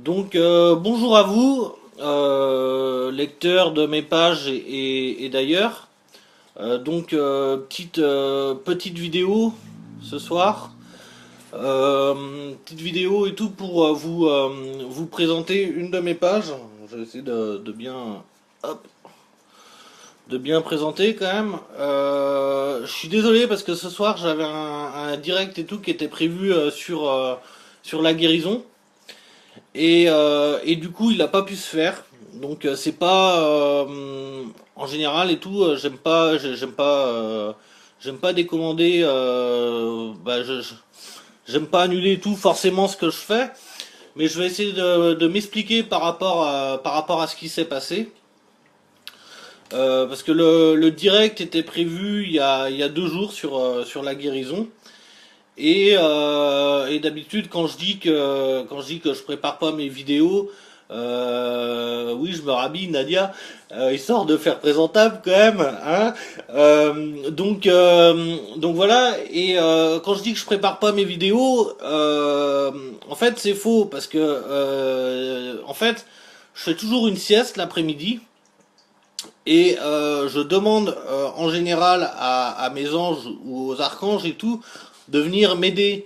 Donc bonjour à vous, lecteurs de mes pages et d'ailleurs. Petite vidéo ce soir. Petite vidéo et tout pour vous présenter une de mes pages. Je vais essayer hop, de bien présenter quand même. Je suis désolé parce que ce soir j'avais un direct et tout qui était prévu sur la guérison. Et du coup, il n'a pas pu se faire. Donc c'est pas en général et tout. J'aime pas décommander. J'aime pas annuler tout forcément ce que je fais. Mais je vais essayer de m'expliquer par rapport à ce qui s'est passé. Parce que le direct était prévu il y a 2 jours sur la guérison. Et d'habitude, quand je dis que je prépare pas mes vidéos, oui, je me rhabille, Nadia, histoire de faire présentable quand même, hein. Donc voilà. Et quand je dis que je prépare pas mes vidéos, en fait, c'est faux parce que en fait, je fais toujours une sieste l'après-midi. Et je demande en général à mes anges ou aux archanges et tout de venir m'aider.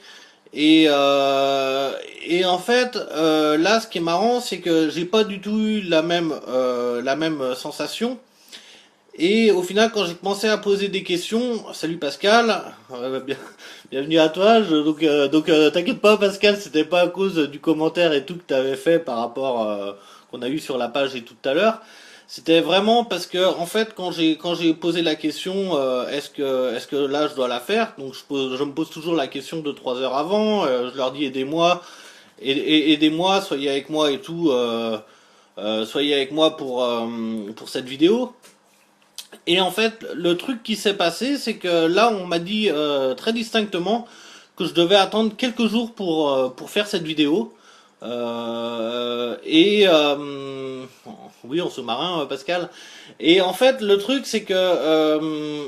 Et en fait, là, ce qui est marrant, c'est que j'ai pas du tout eu la même sensation. Et au final, quand j'ai commencé à poser des questions, salut Pascal, bienvenue à toi. T'inquiète pas Pascal, c'était pas à cause du commentaire et tout que t'avais fait par rapport qu'on a eu sur la page et tout à l'heure. C'était vraiment parce que en fait quand j'ai posé la question est-ce que là je dois la faire, donc je me pose toujours la question 2 3 heures avant, je leur dis aidez-moi, soyez avec moi et tout, soyez avec moi pour cette vidéo. Et en fait le truc qui s'est passé c'est que là on m'a dit très distinctement que je devais attendre quelques jours pour faire cette vidéo. Oui, en sous-marin, Pascal. Et en fait, le truc, c'est que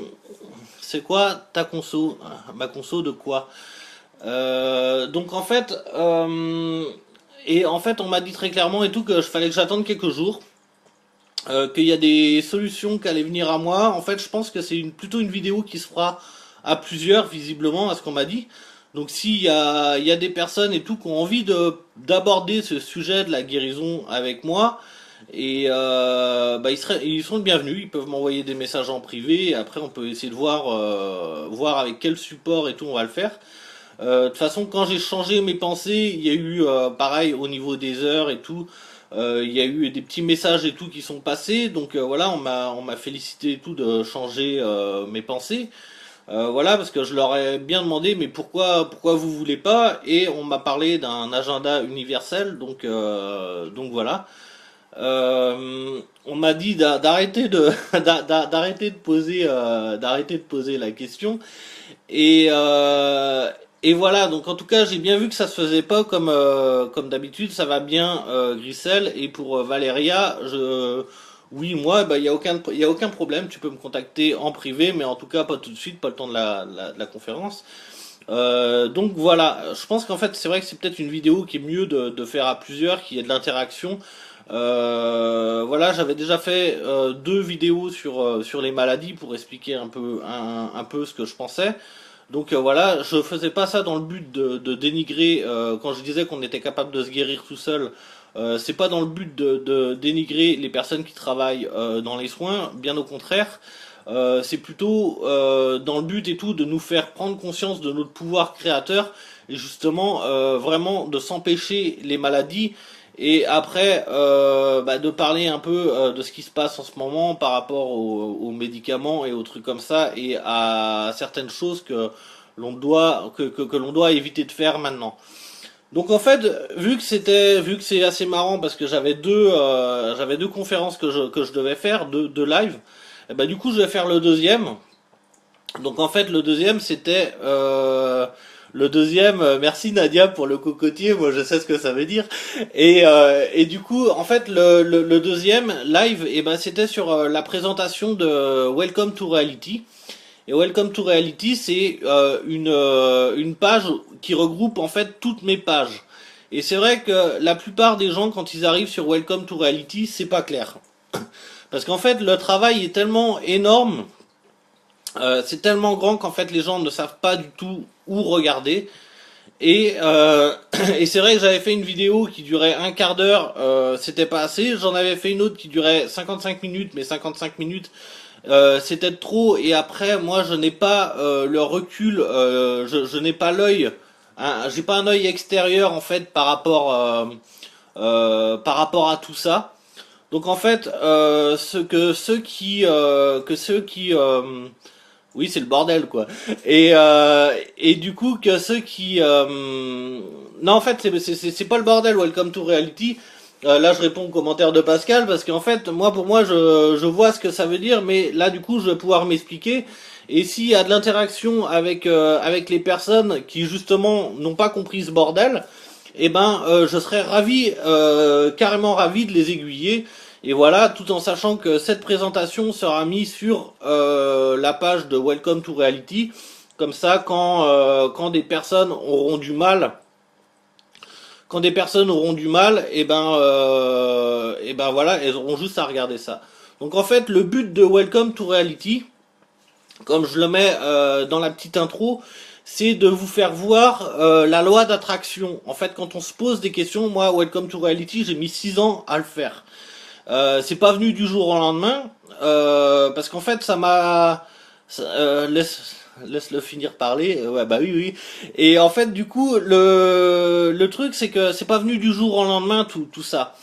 c'est quoi ta conso? Ma conso de quoi? Donc en fait, en fait, on m'a dit très clairement et tout que je fallait que j'attende quelques jours, qu'il y a des solutions qui allaient venir à moi. En fait, je pense que c'est plutôt une vidéo qui se fera à plusieurs, visiblement, à ce qu'on m'a dit. Donc il y a des personnes et tout qui ont envie d'aborder ce sujet de la guérison avec moi, et ils sont les bienvenus, ils peuvent m'envoyer des messages en privé, et après on peut essayer de voir avec quel support et tout on va le faire. De toute façon, quand j'ai changé mes pensées, il y a eu pareil au niveau des heures et tout. Il y a eu des petits messages et tout qui sont passés, donc voilà, on m'a félicité et tout de changer mes pensées. Voilà, parce que je leur ai bien demandé, mais pourquoi vous voulez pas? Et on m'a parlé d'un agenda universel, donc voilà. On m'a dit d'arrêter de poser la question. Et et voilà, donc en tout cas j'ai bien vu que ça se faisait pas comme d'habitude, ça va bien Grisel. Et pour Valéria, oui, moi bah il y a aucun problème, tu peux me contacter en privé, mais en tout cas pas tout de suite, pas le temps de de la conférence. Donc voilà, je pense qu'en fait c'est vrai que c'est peut-être une vidéo qui est mieux de faire à plusieurs, qui ait de l'interaction. Voilà, j'avais déjà fait 2 vidéos sur les maladies pour expliquer un peu ce que je pensais. Donc voilà, je faisais pas ça dans le but de dénigrer, quand je disais qu'on était capable de se guérir tout seul, c'est pas dans le but de dénigrer les personnes qui travaillent dans les soins, bien au contraire. C'est plutôt dans le but et tout de nous faire prendre conscience de notre pouvoir créateur et justement vraiment de s'empêcher les maladies, et après de parler un peu de ce qui se passe en ce moment par rapport aux médicaments et aux trucs comme ça, et à certaines choses que l'on doit éviter de faire maintenant. Donc en fait, vu que c'est assez marrant parce que j'avais deux conférences que je devais faire, deux live, et bah du coup je vais faire le deuxième. Donc en fait le deuxième c'était le deuxième, merci Nadia pour le cocotier, moi je sais ce que ça veut dire. Et du coup, en fait, le deuxième live, et ben, c'était sur la présentation de Welcome to Reality. Et Welcome to Reality, c'est une page qui regroupe en fait toutes mes pages. Et c'est vrai que la plupart des gens, quand ils arrivent sur Welcome to Reality, c'est pas clair. Parce qu'en fait, le travail est tellement énorme, c'est tellement grand qu'en fait les gens ne savent pas du tout où regarder. Et, et c'est vrai que j'avais fait une vidéo qui durait un quart d'heure, c'était pas assez. J'en avais fait une autre qui durait 55 minutes, mais 55 minutes, c'était trop. Et après, moi, je n'ai pas le recul, je n'ai pas l'œil, hein, j'ai pas un œil extérieur en fait par rapport à tout ça. Donc en fait, ceux qui oui, c'est le bordel, quoi. Et du coup, que ceux qui... Non, en fait, c'est pas le bordel, Welcome to Reality. Là, je réponds aux commentaires de Pascal, parce qu'en fait, moi, pour moi, je vois ce que ça veut dire, mais là, du coup, je vais pouvoir m'expliquer. Et s'il y a de l'interaction avec les personnes qui, justement, n'ont pas compris ce bordel, eh ben, je serais ravi, carrément ravi de les aiguiller. Et voilà, tout en sachant que cette présentation sera mise sur la page de Welcome to Reality. Comme ça, quand des personnes auront du mal, et ben voilà, elles auront juste à regarder ça. Donc en fait, le but de Welcome to Reality, comme je le mets dans la petite intro, c'est de vous faire voir la loi d'attraction. En fait, quand on se pose des questions, moi, Welcome to Reality, j'ai mis 6 ans à le faire. C'est pas venu du jour au lendemain, parce qu'en fait, ça m'a... Laisse-le finir parler. Ouais, bah oui, oui. Et en fait, du coup, le truc, c'est que c'est pas venu du jour au lendemain, tout ça.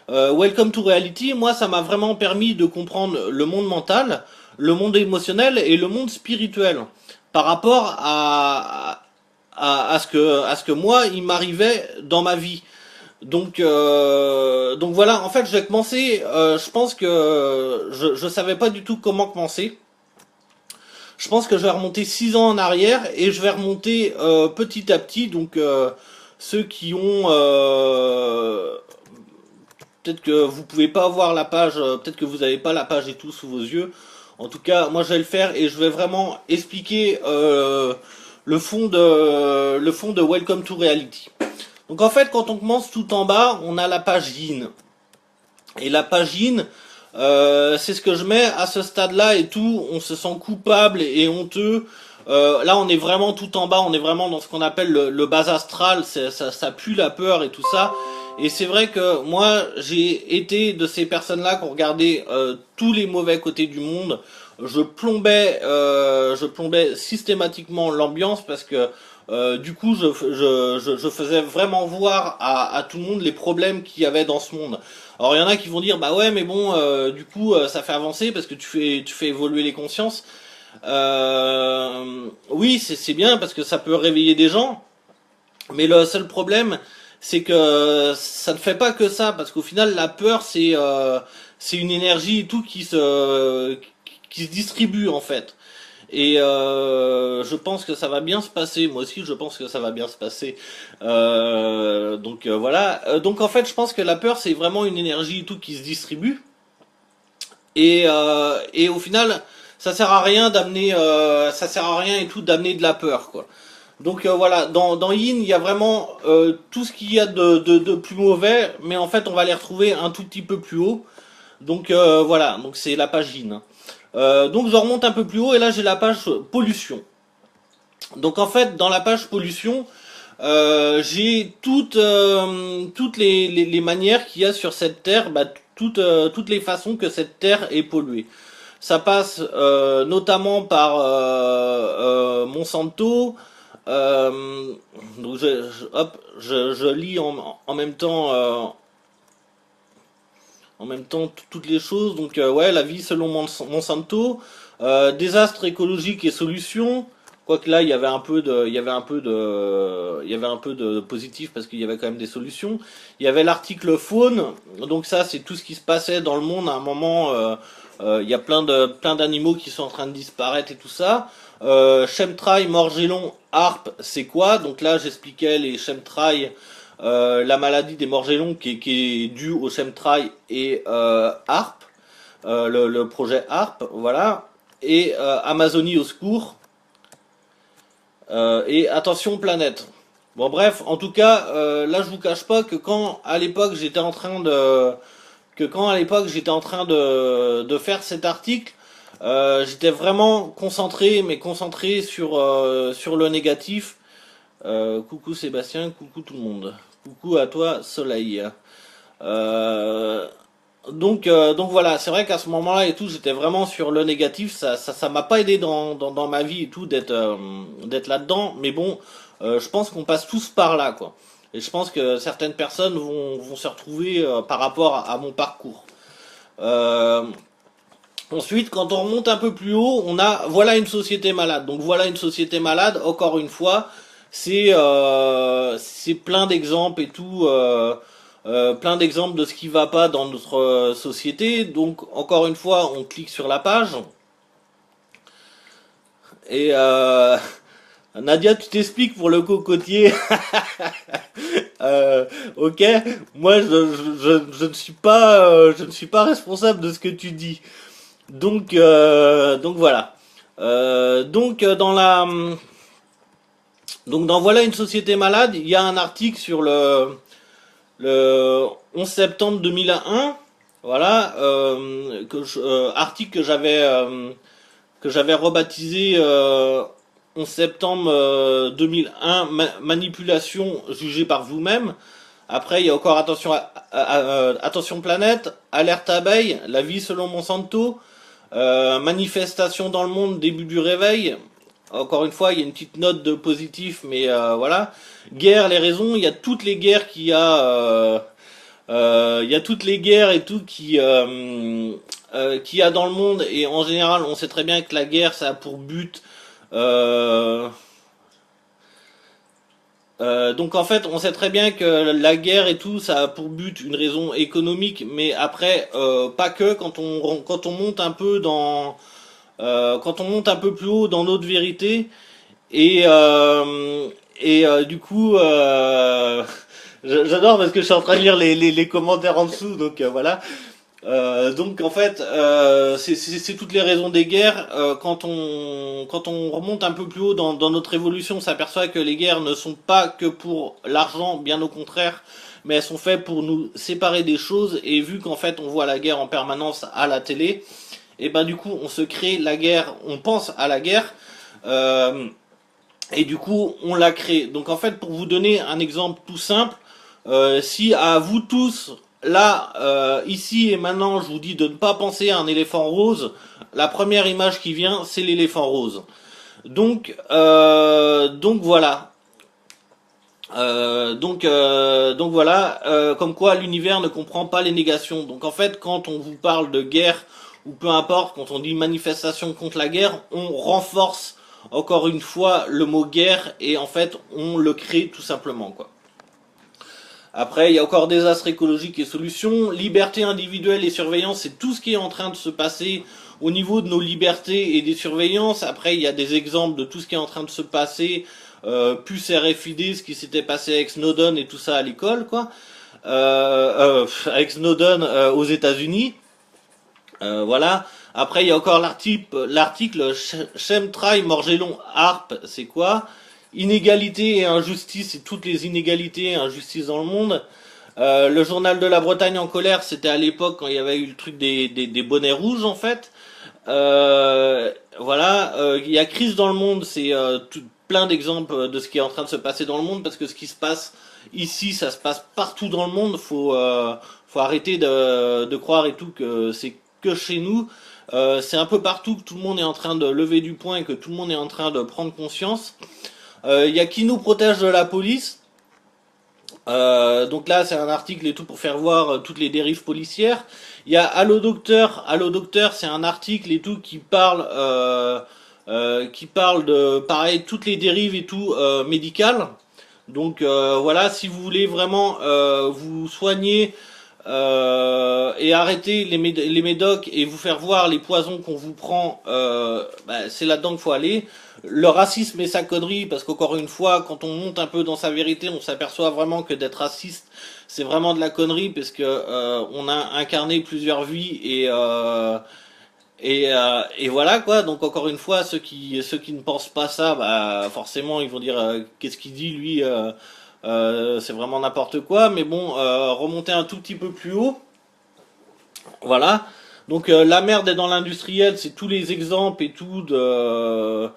Welcome to Reality, moi, ça m'a vraiment permis de comprendre le monde mental, le monde émotionnel et le monde spirituel par rapport à ce que moi, il m'arrivait dans ma vie. Donc voilà, en fait, je vais commencer. Je pense que je savais pas du tout comment commencer. Je pense que je vais remonter 6 ans en arrière et je vais remonter petit à petit. Donc ceux qui ont peut-être que vous pouvez pas voir la page, peut-être que vous n'avez pas la page et tout sous vos yeux. En tout cas, moi je vais le faire et je vais vraiment expliquer le fond de Welcome to Reality. Donc en fait, quand on commence tout en bas, on a la page Yin. Et la page Yin, c'est ce que je mets à ce stade-là et tout. On se sent coupable et honteux. Là, on est vraiment tout en bas. On est vraiment dans ce qu'on appelle le bas astral. Ça pue la peur et tout ça. Et c'est vrai que moi, j'ai été de ces personnes-là qui ont regardé tous les mauvais côtés du monde. Je plombais systématiquement l'ambiance parce que du coup, je faisais vraiment voir à tout le monde les problèmes qu'il y avait dans ce monde. Alors il y en a qui vont dire bah ouais mais bon du coup ça fait avancer parce que tu fais évoluer les consciences. Oui c'est bien parce que ça peut réveiller des gens, mais le seul problème c'est que ça ne fait pas que ça parce qu'au final la peur c'est une énergie et tout qui se distribue en fait. Et je pense que ça va bien se passer. Moi aussi, je pense que ça va bien se passer. Voilà. Donc en fait, je pense que la peur, c'est vraiment une énergie et tout qui se distribue. Et au final, ça sert à rien d'amener, ça sert à rien et tout d'amener de la peur, quoi. Donc voilà, dans Yin, il y a vraiment tout ce qu'il y a de plus mauvais, mais en fait, on va les retrouver un tout petit peu plus haut. Donc voilà, donc c'est la page Yin. Donc je remonte un peu plus haut et là j'ai la page pollution. Donc en fait dans la page pollution j'ai toutes les manières qu'il y a sur cette terre, bah, toutes les façons que cette terre est polluée. Ça passe notamment par Monsanto. Donc je lis en même temps toutes les choses. Donc ouais, la vie selon Monsanto, désastre écologique et solutions. Quoique là, il y avait un peu de positif parce qu'il y avait quand même des solutions. Il y avait l'article faune. Donc ça, c'est tout ce qui se passait dans le monde à un moment. Il y a plein d'animaux qui sont en train de disparaître et tout ça. Chemtrail, Morgellon, harpe, c'est quoi? Donc là, j'expliquais les chemtrails, la maladie des morgellons qui est due au chemtrail et harpe, le projet harpe, voilà. Et Amazonie au secours. Et attention planète. Bon bref, en tout cas, là je vous cache pas que quand à l'époque j'étais en train de faire cet article, j'étais vraiment concentré, mais concentré sur le négatif. Coucou Sébastien, coucou tout le monde. Coucou à toi Soleil. Euh, donc voilà, c'est vrai qu'à ce moment-là et tout, j'étais vraiment sur le négatif. Ça m'a pas aidé dans ma vie et tout d'être là-dedans. Mais bon, je pense qu'on passe tous par là, quoi. Et je pense que certaines personnes vont se retrouver par rapport à mon parcours. Euh, Ensuite, quand on remonte un peu plus haut, on a voilà une société malade. Donc voilà une société malade. Encore une fois, c'est plein d'exemples et tout, plein d'exemples de ce qui va pas dans notre société. Donc encore une fois, on clique sur la page et Nadia, tu t'expliques pour le cocotier. Ok, moi je je ne suis pas responsable de ce que tu dis. Donc voilà. Donc dans Voilà une société malade, il y a un article sur le 11 septembre 2001. Voilà, article que j'avais rebaptisé 11 septembre 2001, manipulation jugée par vous-même. Après, il y a encore attention planète, alerte abeille, la vie selon Monsanto, manifestation dans le monde, début du réveil. Encore une fois, il y a une petite note de positif, mais voilà. Guerre, les raisons, il y a toutes les guerres il y a toutes les guerres et tout qu'il y a dans le monde. Et en général, on sait très bien que la guerre, ça a pour but euh, donc en fait, on sait très bien que la guerre et tout, ça a pour but une raison économique, mais après, pas que. Quand on monte un peu quand on monte un peu plus haut dans notre vérité, et du coup, j'adore parce que je suis en train de lire les commentaires en dessous, donc voilà. Donc en fait, c'est toutes les raisons des guerres. Quand on remonte un peu plus haut dans notre évolution, on s'aperçoit que les guerres ne sont pas que pour l'argent, bien au contraire, mais elles sont faites pour nous séparer des choses. Et vu qu'en fait on voit la guerre en permanence à la télé, et ben du coup on se crée la guerre, on pense à la guerre. Euh, et du coup, on la crée. Donc en fait, pour vous donner un exemple tout simple, si à vous tous, là, ici et maintenant, je vous dis de ne pas penser à un éléphant rose, la première image qui vient, c'est l'éléphant rose. Donc voilà. Donc voilà, comme quoi l'univers ne comprend pas les négations. Donc en fait, quand on vous parle de guerre, ou peu importe, quand on dit manifestation contre la guerre, on renforce encore une fois le mot guerre et en fait on le crée tout simplement quoi. Après, il y a encore désastres écologiques et solutions. Liberté individuelle et surveillance, c'est tout ce qui est en train de se passer au niveau de nos libertés et des surveillances. Après, il y a des exemples de tout ce qui est en train de se passer, plus RFID, ce qui s'était passé avec Snowden et tout ça à l'école, quoi. Avec Snowden aux États-Unis. Voilà. Après, il y a encore l'article Chemtrail, Morgellon, Harpe, c'est quoi? Inégalité et injustice, et toutes les inégalités et injustices dans le monde. Le journal de la Bretagne en colère, c'était à l'époque quand il y avait eu le truc des bonnets rouges, en fait. Voilà. Il y a crise dans le monde, c'est plein d'exemples de ce qui est en train de se passer dans le monde, parce que ce qui se passe ici, ça se passe partout dans le monde. Faut arrêter de croire et tout que c'est que chez nous. C'est un peu partout que tout le monde est en train de lever du poing et que tout le monde est en train de prendre conscience. Il y a qui nous protège de la police. Donc là, c'est un article et tout pour faire voir toutes les dérives policières. Il y a Allo Docteur. Allo Docteur, c'est un article et tout qui parle de, pareil, toutes les dérives et tout médicales. Donc voilà, si vous voulez vraiment vous soigner et arrêter les médocs et vous faire voir les poisons qu'on vous prend, c'est là-dedans qu'il faut aller. Le racisme et sa connerie, parce qu'encore une fois, quand on monte un peu dans sa vérité, on s'aperçoit vraiment que d'être raciste, c'est vraiment de la connerie, parce que on a incarné plusieurs vies Et voilà quoi. Donc encore une fois, ceux qui ne pensent pas ça, bah forcément ils vont dire qu'est-ce qu'il dit lui, c'est vraiment n'importe quoi. Mais bon, remonter un tout petit peu plus haut, voilà. Donc la merde est dans l'industriel, c'est tous les exemples et tout de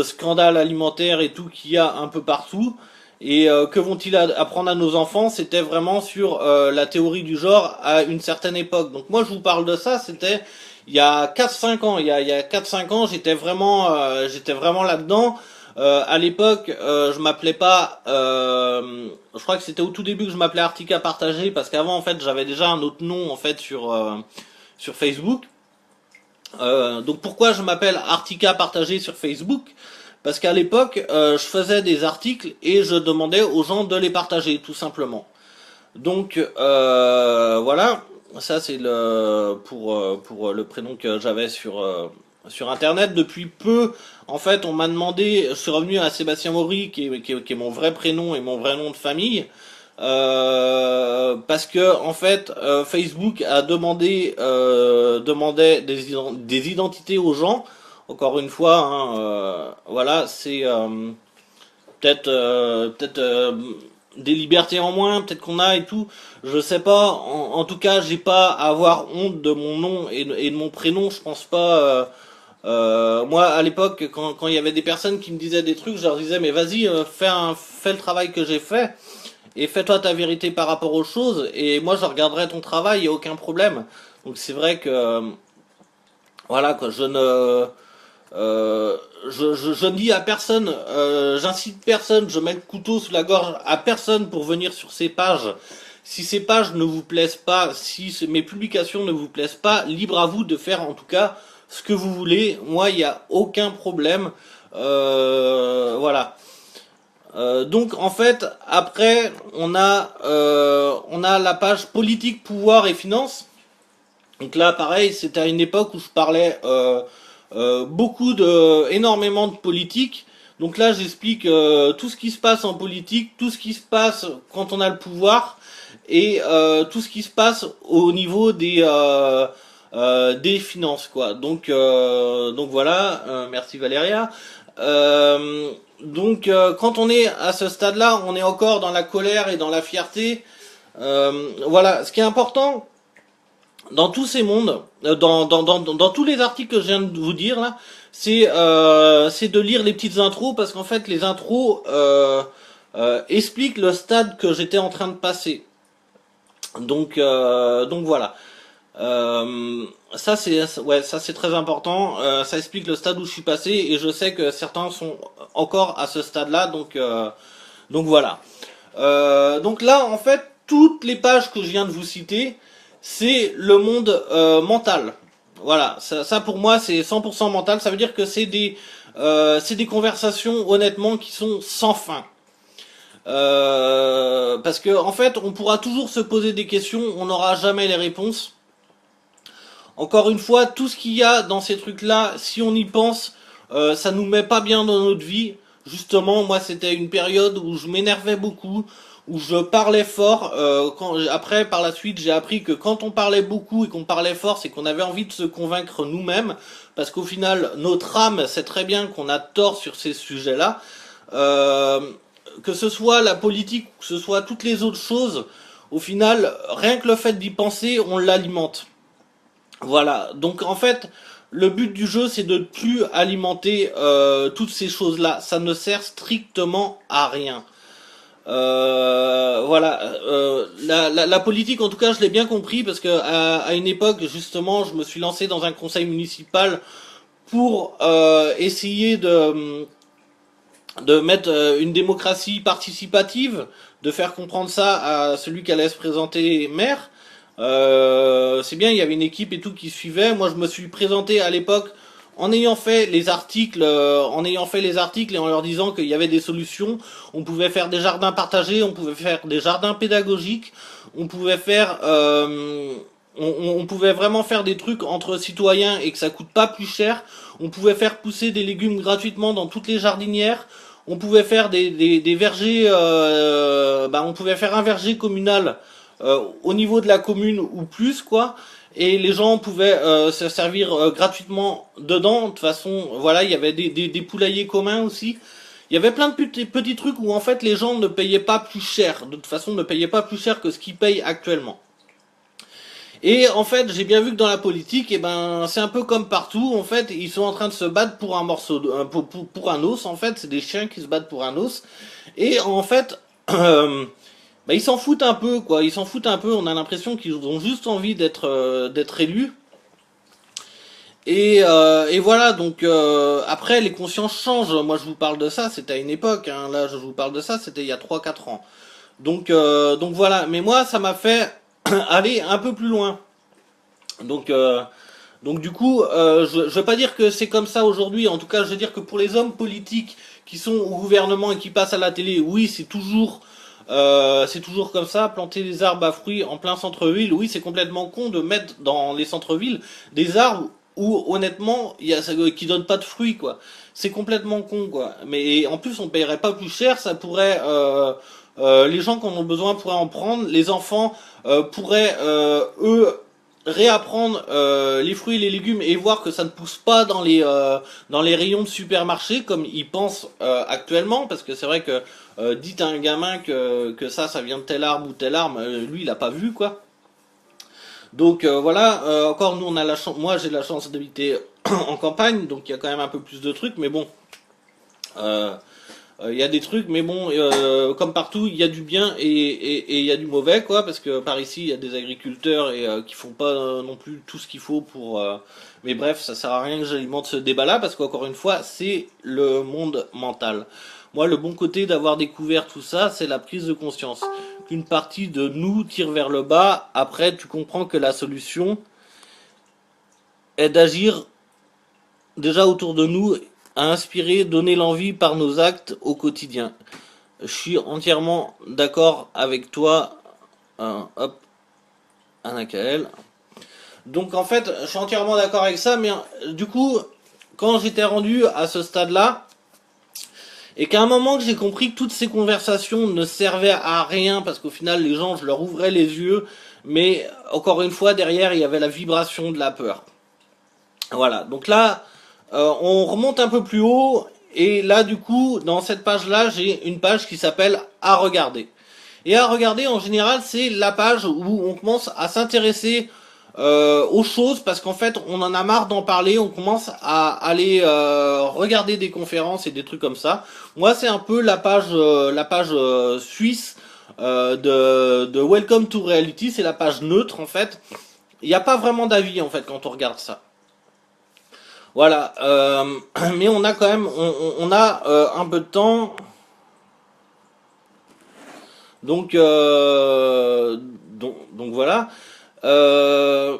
scandales alimentaires et tout qu'il y a un peu partout. Et que vont-ils apprendre à nos enfants? C'était vraiment sur la théorie du genre à une certaine époque. Donc moi je vous parle de ça, c'était il y a 4-5 ans. Il y a 4-5 ans, j'étais vraiment là-dedans. À l'époque, je m'appelais pas. Je crois que c'était au tout début que je m'appelais Artica Partagé parce qu'avant en fait j'avais déjà un autre nom en fait sur Facebook. Donc pourquoi je m'appelle Artica Partagé sur Facebook? Parce qu'à l'époque, je faisais des articles et je demandais aux gens de les partager, tout simplement. Donc voilà, ça c'est pour le prénom que j'avais sur Internet. Depuis peu, en fait, on m'a demandé, je suis revenu à Sébastien Maury, qui est mon vrai prénom et mon vrai nom de famille. Parce que en fait Facebook a demandait des identités aux gens. Encore une fois, hein, voilà, c'est peut-être des libertés en moins, peut-être qu'on a et tout. Je sais pas. En tout cas, j'ai pas à avoir honte de mon nom et de mon prénom. Je pense pas. Moi, à l'époque, quand il y avait des personnes qui me disaient des trucs, je leur disais mais vas-y, fais le travail que j'ai fait et fais-toi ta vérité par rapport aux choses, et moi je regarderai ton travail, il n'y a aucun problème. Donc c'est vrai que, voilà quoi, je ne dis à personne, j'incite personne, je mets le couteau sous la gorge à personne pour venir sur ces pages. Si ces pages ne vous plaisent pas, si mes publications ne vous plaisent pas, libre à vous de faire en tout cas ce que vous voulez. Moi, il n'y a aucun problème. Voilà. Donc en fait, après, on a la page politique, pouvoir et finances. Donc là, pareil, c'était à une époque où je parlais énormément de politique. Donc là, j'explique tout ce qui se passe en politique, tout ce qui se passe quand on a le pouvoir, et tout ce qui se passe au niveau des finances, quoi. Donc voilà, merci Valéria. Donc quand on est à ce stade-là, on est encore dans la colère et dans la fierté. Voilà, ce qui est important dans tous ces mondes, dans tous les articles que je viens de vous dire là, c'est de lire les petites intros parce qu'en fait les intros expliquent le stade que j'étais en train de passer. Donc voilà. Ça c'est très important. Ça explique le stade où je suis passé et je sais que certains sont encore à ce stade-là. Donc voilà. Donc là en fait toutes les pages que je viens de vous citer, c'est le monde mental. Voilà. Ça pour moi c'est 100% mental. Ça veut dire que c'est des conversations honnêtement qui sont sans fin. Parce que en fait on pourra toujours se poser des questions, on n'aura jamais les réponses. Encore une fois, tout ce qu'il y a dans ces trucs-là, si on y pense, ça nous met pas bien dans notre vie. Justement, moi, c'était une période où je m'énervais beaucoup, où je parlais fort. Après, par la suite, j'ai appris que quand on parlait beaucoup et qu'on parlait fort, c'est qu'on avait envie de se convaincre nous-mêmes, parce qu'au final, notre âme sait très bien qu'on a tort sur ces sujets-là. Euh, que ce soit la politique, que ce soit toutes les autres choses, au final, rien que le fait d'y penser, on l'alimente. Voilà, donc en fait, le but du jeu, c'est de ne plus alimenter toutes ces choses-là. Ça ne sert strictement à rien. Voilà, la politique, en tout cas, je l'ai bien compris parce que à une époque, justement, je me suis lancé dans un conseil municipal pour essayer de mettre une démocratie participative, de faire comprendre ça à celui qui allait se présenter maire. C'est bien, il y avait une équipe et tout qui suivait. Moi, je me suis présenté à l'époque en ayant fait les articles, et en leur disant qu'il y avait des solutions. On pouvait faire des jardins partagés, on pouvait faire des jardins pédagogiques, on pouvait faire, on pouvait vraiment faire des trucs entre citoyens et que ça coûte pas plus cher. On pouvait faire pousser des légumes gratuitement dans toutes les jardinières. On pouvait faire des vergers, on pouvait faire un verger communal au niveau de la commune ou plus quoi. et les gens pouvaient se servir gratuitement dedans. De toute façon, voilà, il y avait des poulaillers communs aussi. Il y avait plein de petits trucs où en fait les gens ne payaient pas plus cher. De toute façon, ne payaient pas plus cher que ce qu'ils payent actuellement. Et en fait, j'ai bien vu que dans la politique, eh ben, c'est un peu comme partout. En fait, ils sont en train de se battre pour un morceau, pour un os. En fait, c'est des chiens qui se battent pour un os. Et en fait, bah, ils s'en foutent un peu, quoi. Ils s'en foutent un peu. On a l'impression qu'ils ont juste envie d'être élus. Et voilà. Donc après, les consciences changent. Moi, je vous parle de ça. C'était à une époque. Hein. Là, je vous parle de ça. C'était il y a 3 4 ans. Donc voilà. Mais moi, ça m'a fait aller un peu plus loin. Donc, euh, donc du coup, je ne veux pas dire que c'est comme ça aujourd'hui. En tout cas, je veux dire que pour les hommes politiques qui sont au gouvernement et qui passent à la télé, oui, c'est toujours comme ça. Planter des arbres à fruits en plein centre-ville, oui, c'est complètement con de mettre dans les centres-villes des arbres où honnêtement, qui donnent pas de fruits, quoi. C'est complètement con, quoi. Mais en plus, on paierait pas plus cher. Ça pourrait, les gens qui en ont besoin pourraient en prendre. Les enfants pourraient eux réapprendre les fruits et les légumes et voir que ça ne pousse pas dans les rayons de supermarché comme ils pensent actuellement, parce que c'est vrai que dites à un gamin que ça vient de tel arbre ou tel arbre, lui il a pas vu, quoi. Donc voilà, encore nous on a la chance, moi j'ai la chance d'habiter en campagne, donc il y a quand même un peu plus de trucs, mais bon, euh, il y a des trucs, mais bon, comme partout, il y a du bien et il y a du mauvais, quoi, parce que par ici, il y a des agriculteurs et qui font pas non plus tout ce qu'il faut pour. Mais bref, ça sert à rien que j'alimente ce débat-là, parce qu'encore une fois, c'est le monde mental. Moi, le bon côté d'avoir découvert tout ça, c'est la prise de conscience. Qu'une partie de nous tire vers le bas, après, tu comprends que la solution est d'agir déjà autour de nous, à inspirer, donner l'envie par nos actes au quotidien. Je suis entièrement d'accord avec toi, hop, Anakael. Donc en fait, je suis entièrement d'accord avec ça, mais du coup, quand j'étais rendu à ce stade-là, et qu'à un moment que j'ai compris que toutes ces conversations ne servaient à rien, parce qu'au final, les gens, je leur ouvrais les yeux, mais encore une fois, derrière, il y avait la vibration de la peur. Voilà, donc là, on remonte un peu plus haut, et là, du coup, dans cette page-là, j'ai une page qui s'appelle À regarder. Et à regarder, en général, c'est la page où on commence à s'intéresser aux choses, parce qu'en fait, on en a marre d'en parler, on commence à aller regarder des conférences et des trucs comme ça. Moi, c'est un peu la page suisse de Welcome to Reality, c'est la page neutre, en fait. Il n'y a pas vraiment d'avis, en fait, quand on regarde ça. Voilà, mais on a quand même, on a un peu de temps, donc voilà. Euh,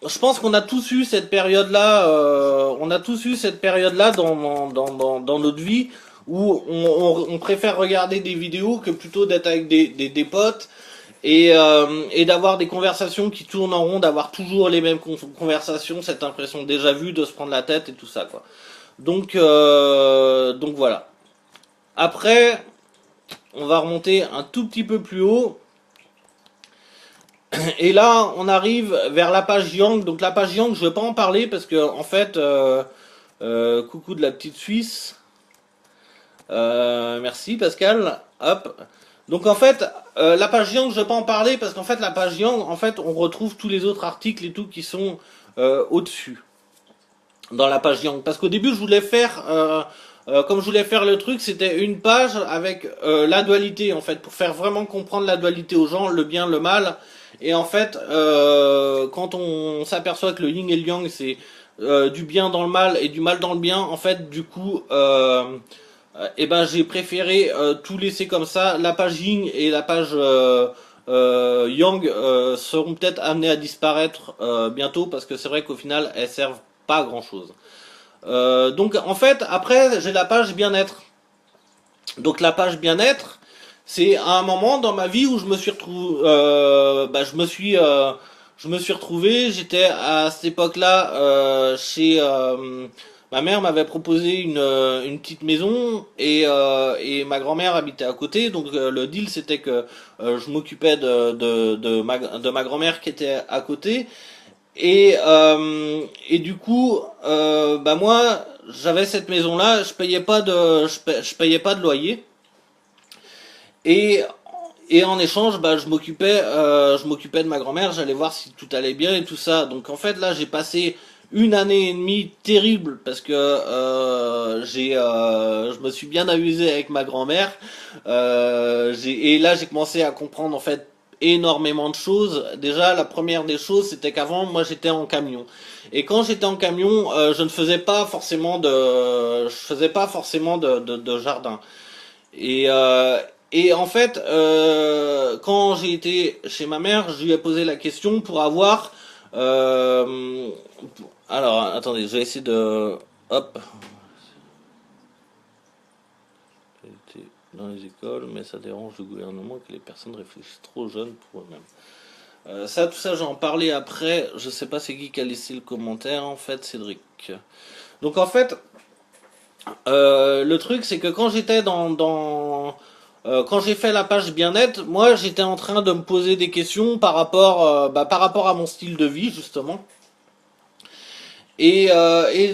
je pense qu'on a tous eu cette période-là, on a tous eu cette période-là dans notre vie où on préfère regarder des vidéos que plutôt d'être avec des potes et d'avoir des conversations qui tournent en rond, d'avoir toujours les mêmes conversations, cette impression déjà vue, de se prendre la tête et tout ça, quoi. Donc voilà. Après, on va remonter un tout petit peu plus haut. Et là, on arrive vers la page Yang. Donc la page Yang, je ne vais pas en parler parce que en fait, coucou de la petite Suisse. Merci Pascal. Hop. Donc en fait, la page Yang, je ne vais pas en parler parce qu'en fait, la page Yang, en fait, on retrouve tous les autres articles et tout qui sont au-dessus dans la page Yang. Parce qu'au début, je voulais faire, comme je voulais faire le truc, c'était une page avec la dualité en fait, pour faire vraiment comprendre la dualité aux gens, le bien, le mal. Et en fait, quand on s'aperçoit que le yin et le yang, c'est du bien dans le mal et du mal dans le bien, en fait, du coup, eh ben, j'ai préféré tout laisser comme ça. La page yin et la page yang seront peut-être amenées à disparaître bientôt parce que c'est vrai qu'au final, elles servent pas à grand chose. Donc en fait, après, j'ai la page bien-être. Donc la page bien-être, c'est un moment dans ma vie où je me suis retrouvé, je me suis retrouvé, j'étais à cette époque-là ma mère m'avait proposé une petite maison et ma grand-mère habitait à côté. Donc le deal c'était que je m'occupais de ma grand-mère qui était à côté. Et du coup, bah moi, j'avais cette maison-là, je payais pas de loyer. Et, et en échange, bah, je m'occupais de ma grand-mère, j'allais voir si tout allait bien et tout ça. Donc en fait, là, j'ai passé une année et demie terrible parce que je me suis bien amusé avec ma grand-mère. Et là, j'ai commencé à comprendre en fait énormément de choses. Déjà, la première des choses, c'était qu'avant, moi, j'étais en camion. Et quand j'étais en camion, je ne faisais pas forcément de jardin. Et, euh, et en fait, quand j'ai été chez ma mère, je lui ai posé la question pour avoir. euh, alors, attendez, je vais essayer de. Hop. Dans les écoles, mais ça dérange le gouvernement que les personnes réfléchissent trop jeunes pour eux-mêmes. Tout ça, j'en parlais après. Je sais pas c'est qui a laissé le commentaire, en fait, Cédric. Donc, en fait, le truc, c'est que quand j'étais quand j'ai fait la page bien-être, moi j'étais en train de me poser des questions par rapport à mon style de vie justement. Et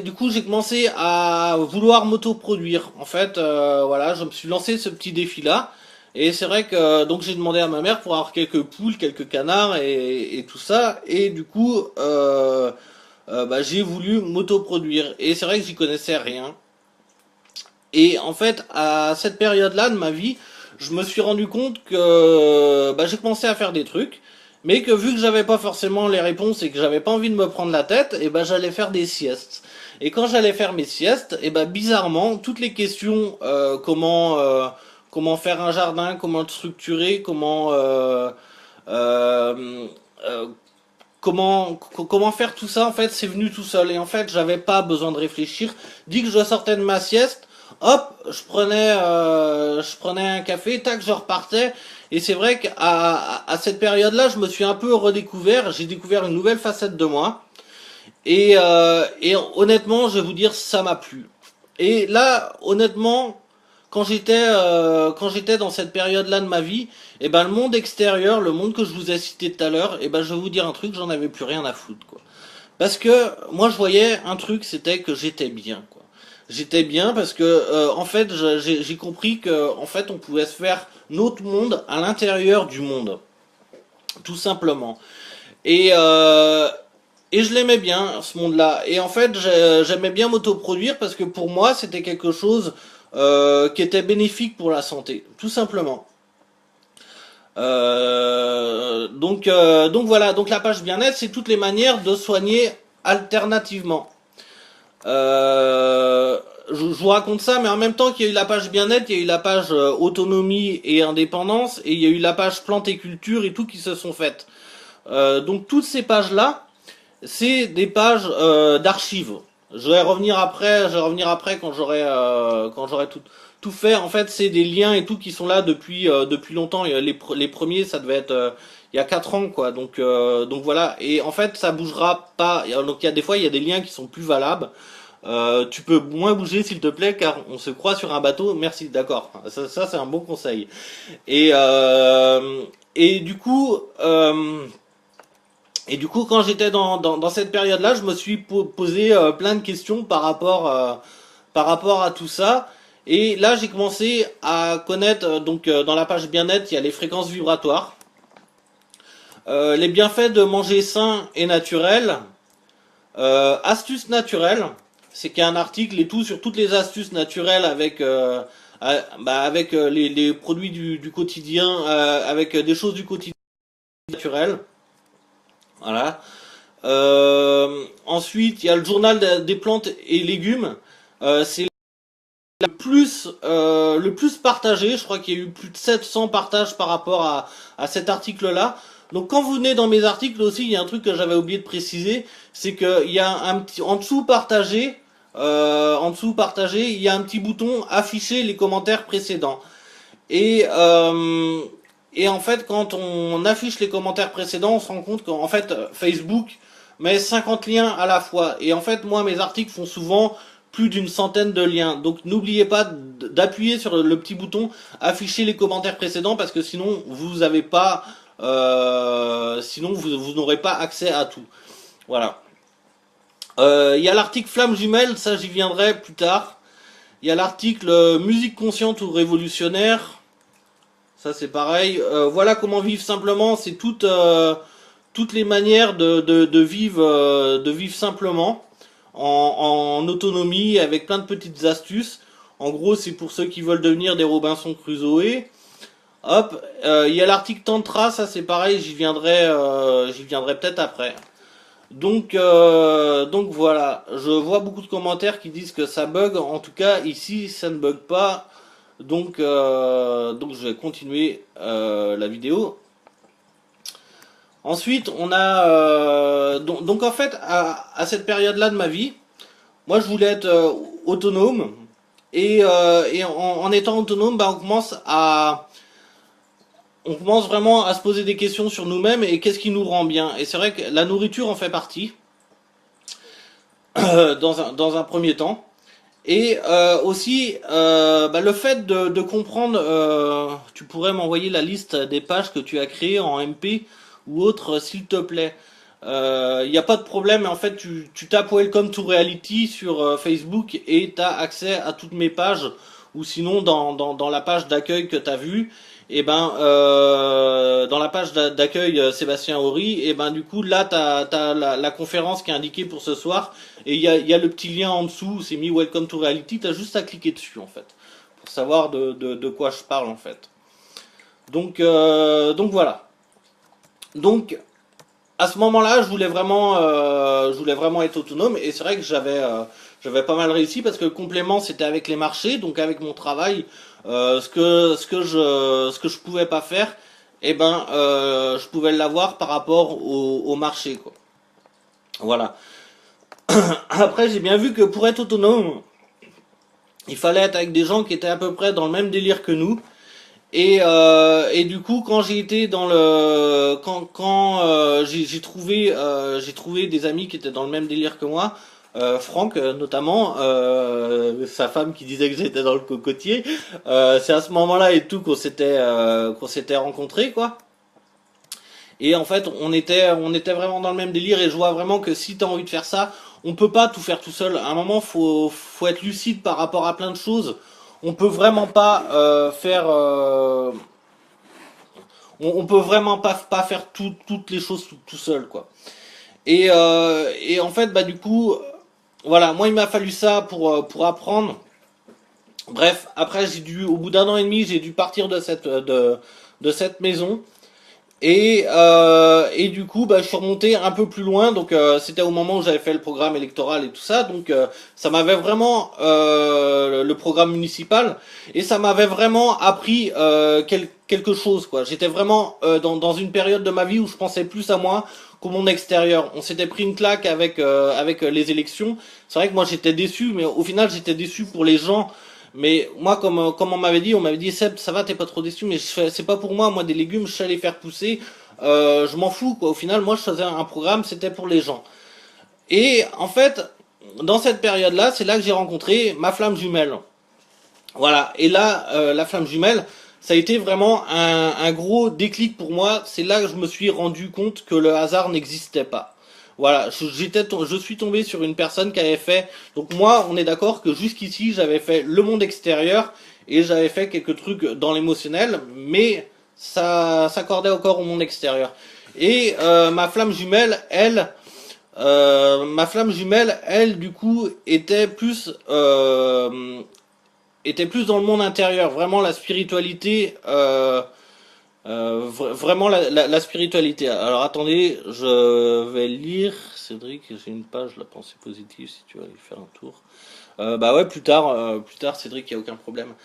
du coup j'ai commencé à vouloir m'autoproduire. En fait, voilà, je me suis lancé ce petit défi-là. Et c'est vrai que donc j'ai demandé à ma mère pour avoir quelques poules, quelques canards et tout ça. Et du coup, bah, j'ai voulu m'autoproduire. Et c'est vrai que j'y connaissais rien. Et en fait, à cette période-là de ma vie, je me suis rendu compte que bah, j'ai commencé à faire des trucs, mais que vu que j'avais pas forcément les réponses et que j'avais pas envie de me prendre la tête, et ben j'allais faire des siestes. Et quand j'allais faire mes siestes, et ben bizarrement, toutes les questions comment faire un jardin, comment le structurer, euh, euh, comment faire tout ça, en fait, c'est venu tout seul. Et en fait, j'avais pas besoin de réfléchir. Dès que je sortais de ma sieste, hop, je prenais un café, tac, je repartais. Et c'est vrai à cette période-là, je me suis un peu redécouvert. J'ai découvert une nouvelle facette de moi. Et honnêtement, je vais vous dire, ça m'a plu. Et là, honnêtement, quand j'étais dans cette période-là de ma vie, et ben le monde extérieur, le monde que je vous ai cité tout à l'heure, et ben je vais vous dire un truc, j'en avais plus rien à foutre quoi. Parce que moi je voyais un truc, c'était que j'étais bien quoi. J'étais bien parce que en fait j'ai compris que en fait on pouvait se faire notre monde à l'intérieur du monde, tout simplement. Et euh, et je l'aimais bien, ce monde-là. Et en fait, j'aimais bien m'autoproduire parce que pour moi, c'était quelque chose qui était bénéfique pour la santé, tout simplement. Donc voilà, donc la page bien-être, c'est toutes les manières de soigner alternativement. Je vous raconte ça, mais en même temps qu'il y a eu la page bien-être, il y a eu la page autonomie et indépendance, et il y a eu la page plantes et culture et tout qui se sont faites. Donc toutes ces pages-là, c'est des pages d'archives. Je vais revenir après quand j'aurai tout fait. En fait, c'est des liens et tout qui sont là depuis longtemps. Et les premiers, ça devait être il y a 4 ans quoi. Donc voilà. Et en fait, ça bougera pas. Donc il y a des fois, il y a des liens qui sont plus valables. Tu peux moins bouger s'il te plaît car on se croit sur un bateau. Merci, d'accord. Ça c'est un bon conseil. Et euh, et du coup. Et du coup, quand j'étais dans cette période-là, je me suis posé plein de questions par rapport à tout ça. Et là, j'ai commencé à connaître, dans la page bien-être, il y a les fréquences vibratoires, les bienfaits de manger sain et naturel, astuces naturelles, c'est qu'il y a un article et tout sur toutes les astuces naturelles avec les produits du quotidien, avec des choses du quotidien naturelles. Voilà. Ensuite, il y a le journal des plantes et légumes. C'est le plus partagé. Je crois qu'il y a eu plus de 700 partages par rapport à cet article-là. Donc quand vous venez dans mes articles aussi, il y a un truc que j'avais oublié de préciser, c'est qu'il y a un petit en dessous partagé, il y a un petit bouton afficher les commentaires précédents. Et euh, et en fait, quand on affiche les commentaires précédents, on se rend compte qu'en fait, Facebook met 50 liens à la fois. Et en fait, moi, mes articles font souvent plus d'une centaine de liens. Donc n'oubliez pas d'appuyer sur le petit bouton afficher les commentaires précédents parce que sinon vous avez pas, sinon vous n'aurez pas accès à tout. Voilà. Il y a l'article Flamme Jumelle, ça j'y viendrai plus tard. Il y a l'article Musique consciente ou révolutionnaire. Ça c'est pareil. Voilà comment vivre simplement. C'est toutes les manières de vivre simplement, en autonomie, avec plein de petites astuces. En gros, c'est pour ceux qui veulent devenir des Robinson Crusoe. Hop, il y a l'article Tantra, ça c'est pareil, j'y viendrai peut-être après. Donc voilà, je vois beaucoup de commentaires qui disent que ça bug. En tout cas, ici, ça ne bug pas. Donc je vais continuer la vidéo. Ensuite, on a donc en fait à cette période-là de ma vie, moi je voulais être autonome et en étant autonome, bah, on commence vraiment à se poser des questions sur nous-mêmes et qu'est-ce qui nous rend bien. Et c'est vrai que la nourriture en fait partie dans un premier temps. Et aussi bah, le fait de comprendre, tu pourrais m'envoyer la liste des pages que tu as créées en MP ou autre, s'il te plaît. Il n'y a pas de problème, en fait tu tapes Welcome to Reality sur Facebook et tu as accès à toutes mes pages, ou sinon dans la page d'accueil que tu as vue, et ben dans la page d'accueil Sébastien Horry, et ben du coup là t'as la conférence qui est indiquée pour ce soir, et il y a le petit lien en dessous, c'est mis Welcome to Reality, t'as juste à cliquer dessus en fait, pour savoir de quoi je parle en fait. Donc voilà. Donc à ce moment-là, je voulais vraiment être autonome, et c'est vrai que j'avais pas mal réussi parce que le complément c'était avec les marchés, donc avec mon travail, ce que je pouvais pas faire, et ben je pouvais l'avoir par rapport au marché quoi. Voilà. Après, j'ai bien vu que pour être autonome, il fallait être avec des gens qui étaient à peu près dans le même délire que nous. Et du coup, quand j'ai été dans le, quand j'ai trouvé des amis qui étaient dans le même délire que moi, Franck notamment, sa femme qui disait que j'étais dans le cocotier. C'est à ce moment-là et tout qu'on s'était rencontrés quoi. Et en fait, on était vraiment dans le même délire, et je vois vraiment que si t'as envie de faire ça, on peut pas tout faire tout seul. À un moment, faut être lucide par rapport à plein de choses. On peut vraiment pas faire, on peut vraiment pas faire toutes les choses tout seul quoi. Et en fait, bah du coup, voilà, moi il m'a fallu ça pour apprendre. Bref, après au bout d'un an et demi, j'ai dû partir de cette maison. Et du coup, bah, je suis remonté un peu plus loin. Donc, c'était au moment où j'avais fait le programme électoral et tout ça. Donc, ça m'avait vraiment le programme municipal, et ça m'avait vraiment appris quelque chose, quoi. J'étais vraiment dans une période de ma vie où je pensais plus à moi qu'au monde extérieur. On s'était pris une claque avec les élections. C'est vrai que moi j'étais déçu, mais au final j'étais déçu pour les gens. Mais moi, comme on m'avait dit Seb, ça va, t'es pas trop déçu, mais c'est pas pour moi des légumes, je sais les faire pousser, je m'en fous quoi. Au final, moi je faisais un programme, c'était pour les gens. Et en fait, dans cette période-là, c'est là que j'ai rencontré ma flamme jumelle. Voilà. Et là, la flamme jumelle, ça a été vraiment un gros déclic pour moi. C'est là que je me suis rendu compte que le hasard n'existait pas. Voilà, je suis tombé sur une personne qui avait fait. Donc moi, on est d'accord que jusqu'ici, j'avais fait le monde extérieur et j'avais fait quelques trucs dans l'émotionnel, mais ça s'accordait encore au monde extérieur. Et ma flamme jumelle, elle, du coup, était plus dans le monde intérieur, vraiment la spiritualité. Vraiment la spiritualité. Alors attendez, je vais lire. Cédric, j'ai une page, la pensée positive, si tu veux aller faire un tour. Bah ouais, plus tard, Cédric, il n'y a aucun problème.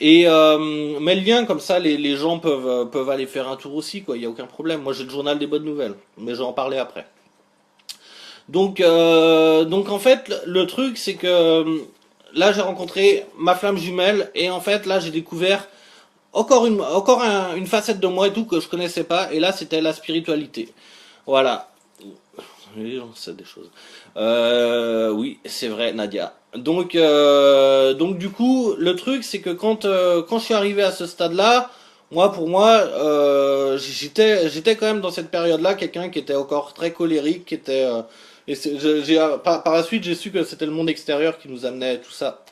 Et mets le lien, comme ça les gens peuvent aller faire un tour aussi, quoi, il n'y a aucun problème. Moi j'ai le journal des bonnes nouvelles, mais je vais en parler après. Donc en fait, le truc c'est que là j'ai rencontré ma flamme jumelle, et en fait là j'ai découvert encore une facette de moi et tout que je connaissais pas, et là c'était la spiritualité. Voilà. Les gens savent des choses. Oui, c'est vrai, Nadia. Donc du coup, le truc, c'est que quand je suis arrivé à ce stade-là, pour moi, j'étais quand même dans cette période-là quelqu'un qui était encore très colérique, qui était et par la suite, j'ai su que c'était le monde extérieur qui nous amenait tout ça,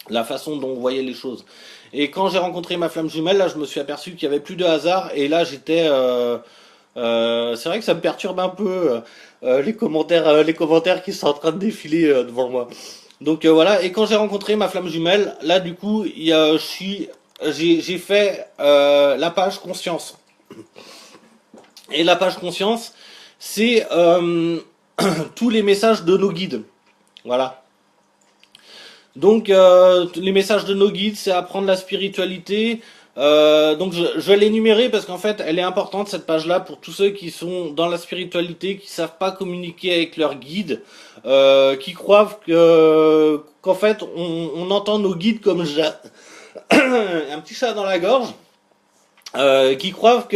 la façon dont on voyait les choses. Et quand j'ai rencontré ma flamme jumelle, là, je me suis aperçu qu'il y avait plus de hasard, et là, c'est vrai que ça me perturbe un peu les commentaires qui sont en train de défiler devant moi. Donc voilà. Et quand j'ai rencontré ma flamme jumelle, là, du coup, j'ai fait la page conscience. Et la page conscience, c'est tous les messages de nos guides. Voilà. Donc les messages de nos guides, c'est apprendre la spiritualité. Donc je vais l'énumérer parce qu'en fait elle est importante cette page-là pour tous ceux qui sont dans la spiritualité, qui savent pas communiquer avec leur guide, qui croient qu'en fait on entend nos guides comme un petit chat dans la gorge, qui croient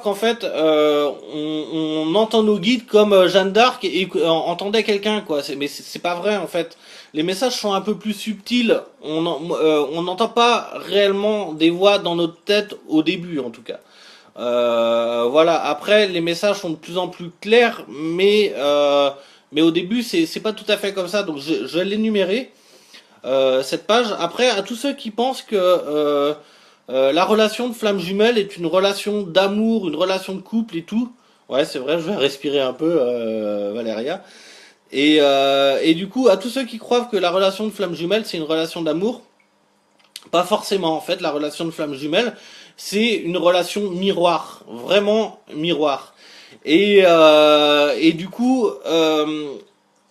qu'en fait on entend nos guides comme Jeanne d'Arc et entendait quelqu'un quoi. Mais c'est pas vrai en fait. Les messages sont un peu plus subtils. On n'entend pas réellement des voix dans notre tête au début en tout cas. Voilà. Après les messages sont de plus en plus clairs, mais au début c'est pas tout à fait comme ça. Donc je vais l'énumérer cette page. Après à tous ceux qui pensent que la relation de flamme jumelle est une relation d'amour, une relation de couple et tout. Ouais, c'est vrai, je vais respirer un peu, Valéria. Et du coup, à tous ceux qui croient que la relation de flamme jumelle, c'est une relation d'amour, pas forcément. En fait, la relation de flamme jumelle, c'est une relation miroir, vraiment miroir. Et du coup,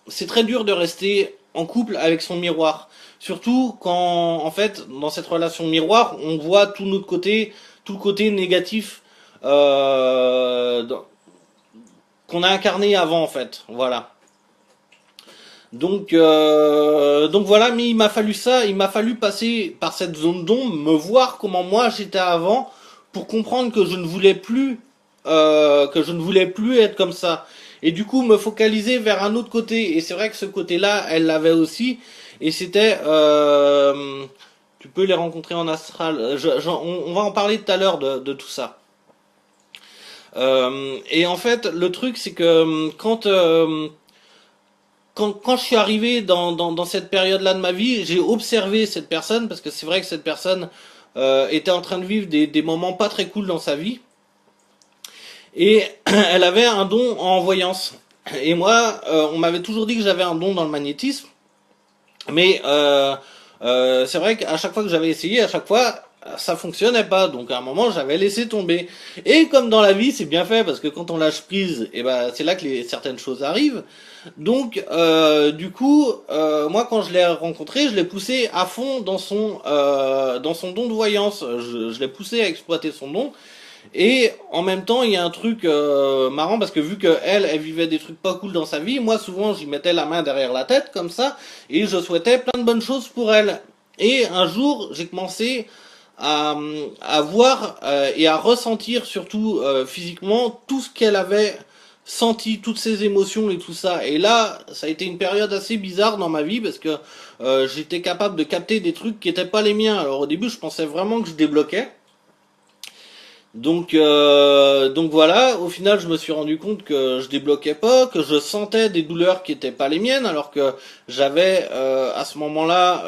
c'est très dur de rester en couple avec son miroir. Surtout quand, en fait, dans cette relation miroir, on voit tout notre côté, tout le côté négatif qu'on a incarné avant, en fait. Voilà. Donc voilà, mais il m'a fallu passer par cette zone d'ombre, me voir comment moi j'étais avant, pour comprendre que je ne voulais plus être comme ça. Et du coup, me focaliser vers un autre côté. Et c'est vrai que ce côté-là, elle l'avait aussi. Et c'était, tu peux les rencontrer en astral. On va en parler tout à l'heure de tout ça. Et en fait, le truc, c'est que quand je suis arrivé dans cette période-là de ma vie, j'ai observé cette personne, parce que c'est vrai que cette personne était en train de vivre des moments pas très cool dans sa vie. Et elle avait un don en voyance. Et moi, on m'avait toujours dit que j'avais un don dans le magnétisme. Mais c'est vrai qu'à chaque fois que j'avais essayé, à chaque fois, ça fonctionnait pas. Donc à un moment, j'avais laissé tomber. Et comme dans la vie, c'est bien fait parce que quand on lâche prise, et ben c'est là que certaines choses arrivent. Donc du coup, moi quand je l'ai rencontré, je l'ai poussé à fond dans son don de voyance. Je l'ai poussé à exploiter son don. Et en même temps, il y a un truc marrant parce que vu que elle vivait des trucs pas cool dans sa vie, moi souvent j'y mettais la main derrière la tête comme ça et je souhaitais plein de bonnes choses pour elle. Et un jour, j'ai commencé à voir et à ressentir surtout physiquement tout ce qu'elle avait senti, toutes ses émotions et tout ça. Et là, ça a été une période assez bizarre dans ma vie parce que j'étais capable de capter des trucs qui étaient pas les miens. Alors au début, je pensais vraiment que je débloquais. Donc voilà, au final je me suis rendu compte que je débloquais pas, que je sentais des douleurs qui étaient pas les miennes, alors que j'avais à ce moment-là,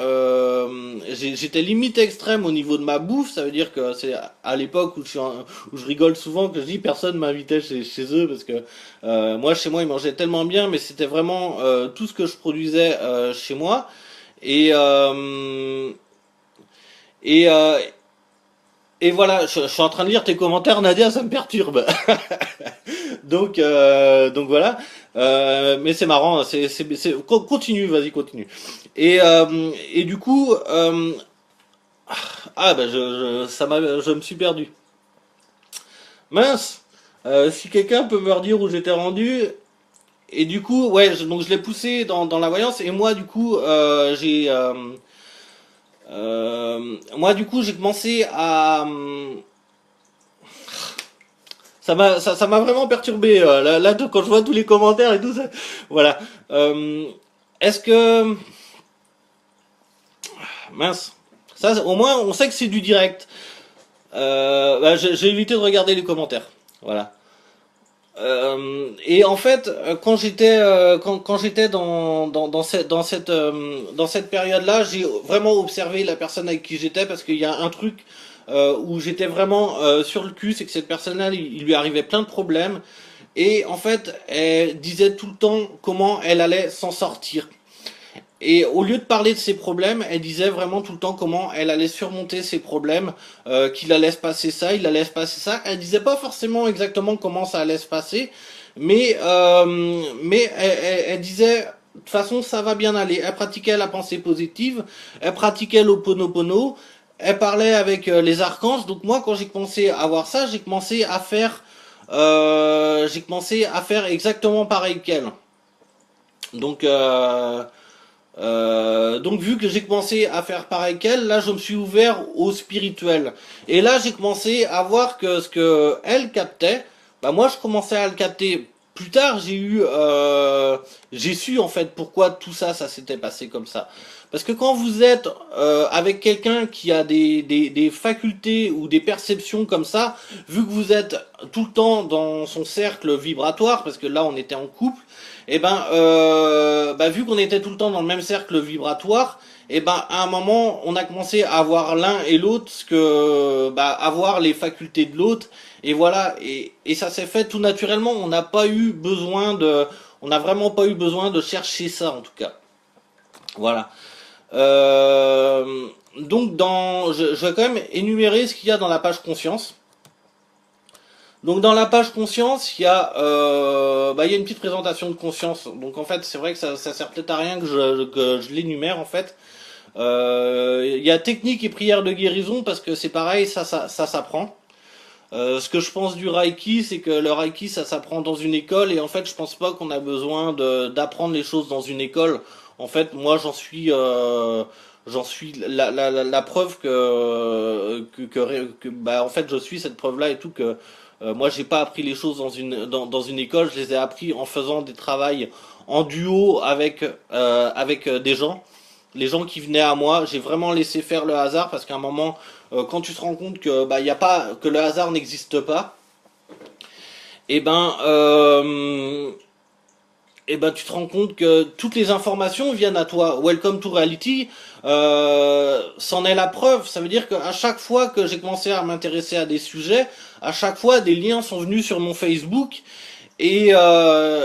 j'étais limite extrême au niveau de ma bouffe. Ça veut dire que c'est à l'époque où je rigole souvent que je dis personne m'invitait chez eux parce que moi chez moi ils mangeaient tellement bien, mais c'était vraiment tout ce que je produisais chez moi et euh, et euh, et voilà, je suis en train de lire tes commentaires, Nadia, ça me perturbe. Donc voilà. Mais c'est marrant, continue, vas-y, continue. Et du coup, bah je me suis perdu. Mince. Si quelqu'un peut me redire où j'étais rendu. Et du coup, ouais, donc je l'ai poussé dans la voyance. Et moi, du coup, j'ai commencé à ça m'a vraiment perturbé. Là, quand je vois tous les commentaires et tout ça, voilà. Est-ce que mince, ça, au moins, on sait que c'est du direct. Bah, j'ai évité de regarder les commentaires. Voilà. Et en fait, quand j'étais dans cette période-là, j'ai vraiment observé la personne avec qui j'étais parce qu'il y a un truc où j'étais vraiment sur le cul, c'est que cette personne-là, il lui arrivait plein de problèmes et en fait, elle disait tout le temps comment elle allait s'en sortir. Et au lieu de parler de ses problèmes, elle disait vraiment tout le temps comment elle allait surmonter ses problèmes, qu'il allait se passer ça, il allait se passer ça. Elle disait pas forcément exactement comment ça allait se passer, mais elle disait de toute façon ça va bien aller. Elle pratiquait la pensée positive, elle pratiquait l'Ho'oponopono, elle parlait avec les archanges. Donc moi quand j'ai commencé à voir ça, j'ai commencé à faire exactement pareil qu'elle. Donc donc vu que j'ai commencé à faire pareil qu'elle, là je me suis ouvert au spirituel. Et là j'ai commencé à voir que ce que elle captait, bah moi je commençais à le capter. Plus tard j'ai su en fait pourquoi tout ça, ça s'était passé comme ça. Parce que quand vous êtes avec quelqu'un qui a des facultés ou des perceptions comme ça, vu que vous êtes tout le temps dans son cercle vibratoire, parce que là on était en couple, et bah, vu qu'on était tout le temps dans le même cercle vibratoire, et ben à un moment on a commencé à avoir l'un et l'autre, avoir les facultés de l'autre, et voilà, et ça s'est fait tout naturellement. On n'a vraiment pas eu besoin de chercher ça en tout cas. Voilà. Donc je vais quand même énumérer ce qu'il y a dans la page conscience. Donc dans la page conscience, il y a une petite présentation de conscience. Donc en fait, c'est vrai que ça sert peut-être à rien que je l'énumère en fait. Il y a technique et prière de guérison parce que c'est pareil, ça s'apprend. Ce que je pense du Reiki, c'est que le Reiki, ça s'apprend dans une école et en fait, je pense pas qu'on a besoin d'apprendre les choses dans une école. En fait, moi, j'en suis la preuve bah, en fait, je suis cette preuve-là et tout que moi, j'ai pas appris les choses dans une école, je les ai appris en faisant des travails en duo avec des gens. Les gens qui venaient à moi, j'ai vraiment laissé faire le hasard parce qu'à un moment, quand tu te rends compte que bah y a pas que le hasard n'existe pas, et ben euh, et ben tu te rends compte que toutes les informations viennent à toi. Welcome to reality, c'en est la preuve. Ça veut dire qu'à chaque fois que j'ai commencé à m'intéresser à des sujets, à chaque fois des liens sont venus sur mon Facebook et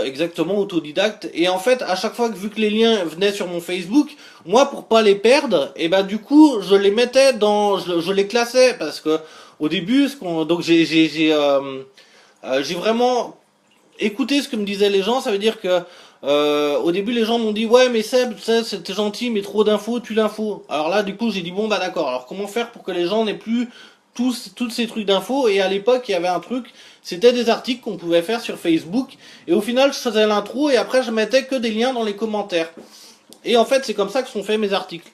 exactement autodidacte. Et en fait, à chaque fois que vu que les liens venaient sur mon Facebook, moi pour pas les perdre, et ben du coup je les mettais je les classais parce que au début, donc j'ai vraiment écouté ce que me disaient les gens. Ça veut dire que au début les gens m'ont dit ouais mais Seb, c'était gentil mais trop d'infos, tu l'info. Alors là du coup j'ai dit bon bah d'accord. Alors comment faire pour que les gens n'aient plus tous ces trucs d'infos. Et à l'époque il y avait un truc, c'était des articles qu'on pouvait faire sur Facebook et au final je faisais l'intro et après je mettais que des liens dans les commentaires. Et en fait c'est comme ça que sont faits mes articles.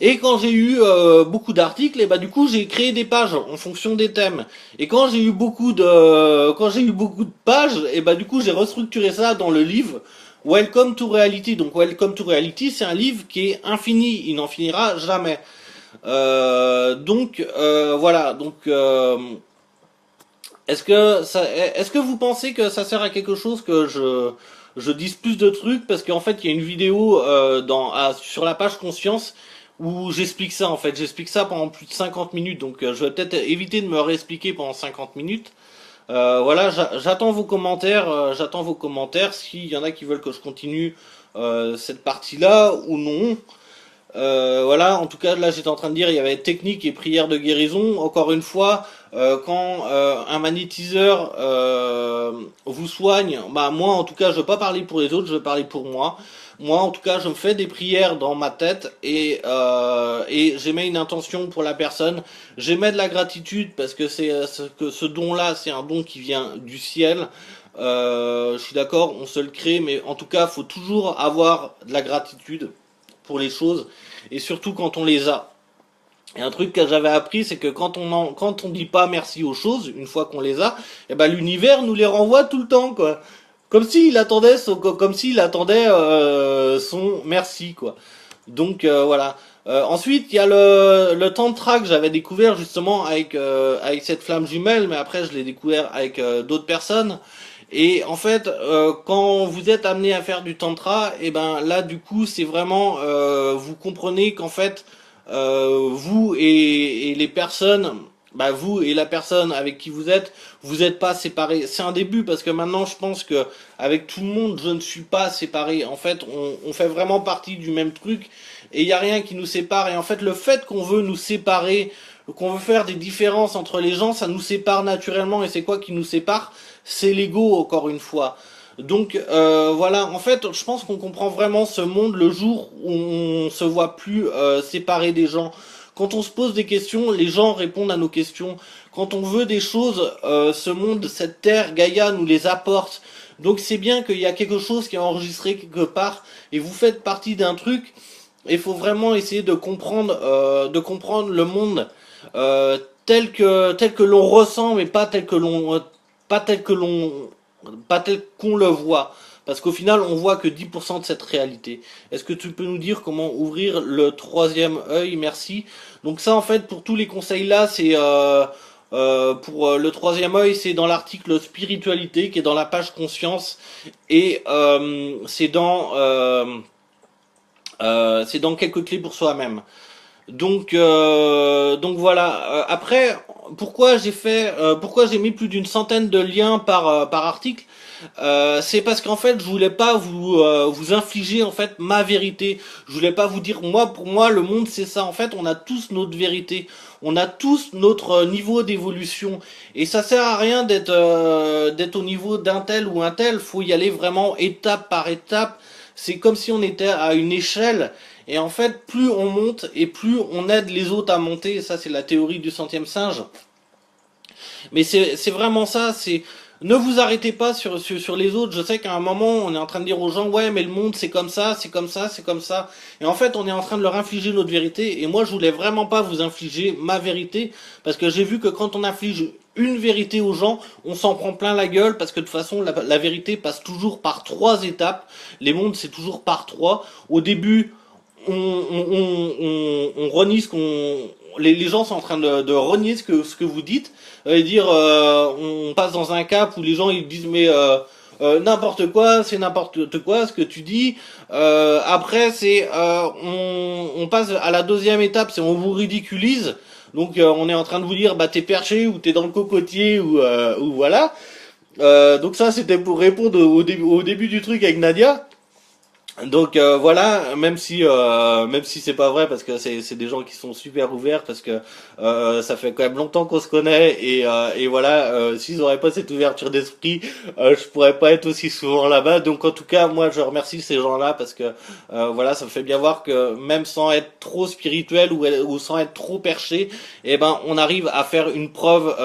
Et quand j'ai eu beaucoup d'articles, et bah du coup j'ai créé des pages en fonction des thèmes. Et quand j'ai eu beaucoup de pages, et bah du coup j'ai restructuré ça dans le livre Welcome to Reality. Donc Welcome to Reality, c'est un livre qui est infini, il n'en finira jamais. Voilà. Donc est-ce que vous pensez que ça sert à quelque chose que je dise plus de trucs parce qu'en fait il y a une vidéo sur la page conscience où j'explique ça en fait. J'explique ça pendant plus de 50 minutes donc je vais peut-être éviter de me réexpliquer pendant 50 minutes. Voilà, j'attends vos commentaires s'il y en a qui veulent que je continue cette partie-là ou non. Voilà, en tout cas, là j'étais en train de dire, il y avait technique et prière de guérison. Encore une fois, quand un magnétiseur vous soigne, bah moi en tout cas, je veux pas parler pour les autres, je veux parler pour moi. Moi, en tout cas, je me fais des prières dans ma tête et j'émets une intention pour la personne. J'émets de la gratitude parce que ce don-là, c'est un don qui vient du ciel. Je suis d'accord, on se le crée, mais en tout cas, faut toujours avoir de la gratitude pour les choses et surtout quand on les a. Et un truc que j'avais appris, c'est que quand on dit pas merci aux choses, une fois qu'on les a, eh ben l'univers nous les renvoie tout le temps, quoi. Comme s'il attendait son merci, quoi. Donc voilà. Ensuite, il y a le tantra que j'avais découvert justement avec cette flamme jumelle, mais après je l'ai découvert avec d'autres personnes. Et en fait, quand vous êtes amené à faire du tantra, et ben là du coup c'est vraiment vous comprenez qu'en fait et les personnes, bah vous et la personne avec qui vous êtes pas séparés. C'est un début parce que maintenant je pense que avec tout le monde je ne suis pas séparé. En fait, on fait vraiment partie du même truc et il y a rien qui nous sépare. Et en fait, le fait qu'on veut nous séparer, qu'on veut faire des différences entre les gens, ça nous sépare naturellement. Et c'est quoi qui nous sépare? C'est l'ego, encore une fois. Donc voilà, en fait, je pense qu'on comprend vraiment ce monde le jour où on se voit plus séparé des gens. Quand on se pose des questions, les gens répondent à nos questions. Quand on veut des choses, ce monde, cette terre, Gaïa nous les apporte. Donc c'est bien qu'il y a quelque chose qui est enregistré quelque part et vous faites partie d'un truc. Il faut vraiment essayer de comprendre le monde tel que l'on ressent, mais pas tel que l'on, pas tel qu'on le voit. Parce qu'au final, on voit que 10% de cette réalité. Est-ce que tu peux nous dire comment ouvrir le troisième œil? Merci. Donc ça, en fait, pour tous les conseils là, c'est pour le troisième œil, c'est dans l'article spiritualité qui est dans la page conscience et c'est dans quelques clés pour soi-même. Donc voilà. Après, pourquoi j'ai mis plus d'une centaine de liens par article, c'est parce qu'en fait, je voulais pas vous infliger en fait ma vérité. Je voulais pas vous dire moi pour moi le monde c'est ça. En fait, on a tous notre vérité. On a tous notre niveau d'évolution et ça sert à rien d'être au niveau d'un tel ou un tel. Faut y aller vraiment étape par étape. C'est comme si on était à une échelle. Et en fait, plus on monte et plus on aide les autres à monter. Ça, c'est la théorie du centième singe. Mais c'est vraiment ça. C'est ne vous arrêtez pas sur les autres. Je sais qu'à un moment, on est en train de dire aux gens, ouais, mais le monde, c'est comme ça, c'est comme ça, c'est comme ça. Et en fait, on est en train de leur infliger notre vérité. Et moi, je voulais vraiment pas vous infliger ma vérité. Parce que j'ai vu que quand on inflige une vérité aux gens, on s'en prend plein la gueule. Parce que de toute façon, la vérité passe toujours par trois étapes. Les mondes, c'est toujours par trois. Au début, on renie ce qu'on les gens sont en train de renier ce que vous dites et dire on passe dans un cap où les gens ils disent mais n'importe quoi c'est n'importe quoi ce que tu dis après c'est on passe à la deuxième étape c'est on vous ridiculise donc on est en train de vous dire bah t'es perché ou t'es dans le cocotier ou voilà donc ça c'était pour répondre au début du truc avec Nadia. Donc voilà, même si c'est pas vrai parce que c'est des gens qui sont super ouverts parce que ça fait quand même longtemps qu'on se connaît et voilà s'ils auraient pas cette ouverture d'esprit, je pourrais pas être aussi souvent là-bas. Donc en tout cas, moi je remercie ces gens-là parce que voilà, ça me fait bien voir que même sans être trop spirituel ou sans être trop perché, eh ben on arrive à faire une preuve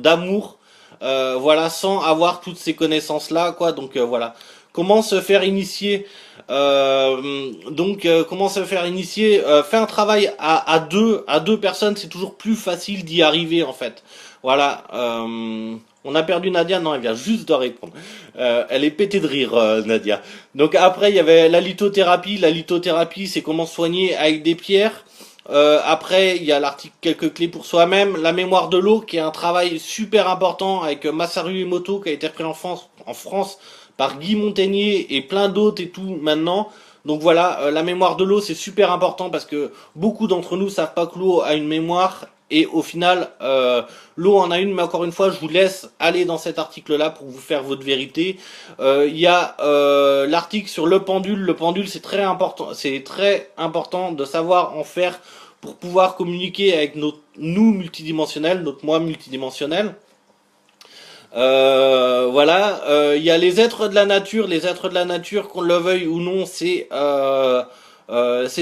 d'amour. Voilà, sans avoir toutes ces connaissances là, quoi. Donc voilà. Comment se faire initier comment se faire initier Faire un travail à deux personnes, c'est toujours plus facile d'y arriver en fait. Voilà. On a perdu Nadia, non, elle vient juste de répondre. Elle est pétée de rire, Nadia. Donc après, il y avait la lithothérapie. La lithothérapie, c'est comment soigner avec des pierres. Après, il y a l'article quelques clés pour soi-même, la mémoire de l'eau, qui est un travail super important avec Masaru Emoto, qui a été repris en France par Guy Montagnier et plein d'autres et tout maintenant. Donc voilà, la mémoire de l'eau c'est super important parce que beaucoup d'entre nous savent pas que l'eau a une mémoire et au final l'eau en a une, mais encore une fois je vous laisse aller dans cet article là pour vous faire votre vérité. Il y a l'article sur le pendule c'est très important de savoir en faire pour pouvoir communiquer avec notre nous multidimensionnel, notre moi multidimensionnel. Voilà, il y a les êtres de la nature, qu'on le veuille ou non, c'est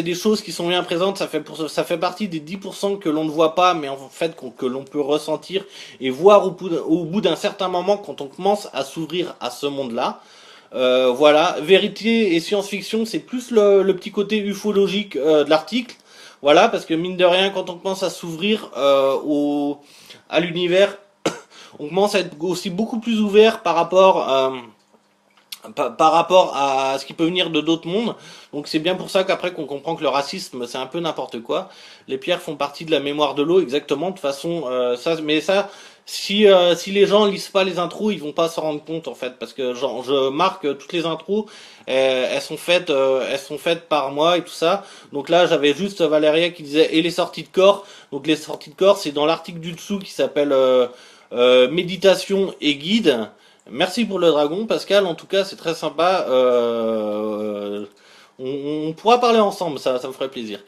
des choses qui sont bien présentes. Ça fait partie des 10% que l'on ne voit pas, mais en fait que l'on peut ressentir et voir au bout d'un certain moment quand on commence à s'ouvrir à ce monde-là. Voilà, vérité et science-fiction, c'est plus le petit côté ufologique de l'article. Voilà, parce que mine de rien, quand on commence à s'ouvrir à l'univers, on commence à être aussi beaucoup plus ouvert par rapport à ce qui peut venir de d'autres mondes. Donc c'est bien pour ça qu'après qu'on comprend que le racisme c'est un peu n'importe quoi. Les pierres font partie de la mémoire de l'eau exactement. De toute façon, mais ça, si les gens lisent pas les intros, ils vont pas s'en rendre compte en fait, parce que genre, je marque toutes les intros, elles sont faites par moi et tout ça. Donc là j'avais juste Valéria qui disait et les sorties de corps. Donc les sorties de corps c'est dans l'article du dessous qui s'appelle méditation et guide. Merci pour le dragon, Pascal. En tout cas, c'est très sympa. On pourra parler ensemble, ça me ferait plaisir.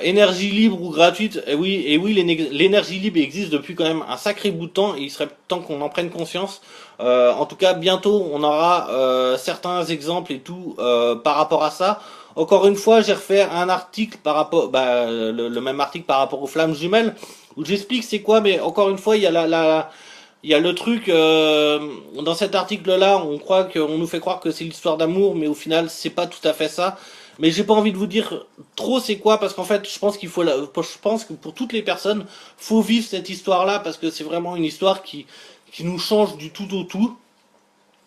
Énergie libre ou gratuite, et oui, l'énergie libre existe depuis quand même un sacré bout de temps, et il serait temps qu'on en prenne conscience. En tout cas, bientôt, on aura certains exemples et tout par rapport à ça. Encore une fois, j'ai refait un article par rapport, le même article par rapport aux flammes jumelles, où j'explique c'est quoi, mais encore une fois, il y a il y a le truc dans cet article-là, on nous fait croire que c'est l'histoire d'amour, mais au final c'est pas tout à fait ça. Mais j'ai pas envie de vous dire trop c'est quoi, parce qu'en fait je pense je pense que pour toutes les personnes, faut vivre cette histoire-là parce que c'est vraiment une histoire qui nous change du tout au tout.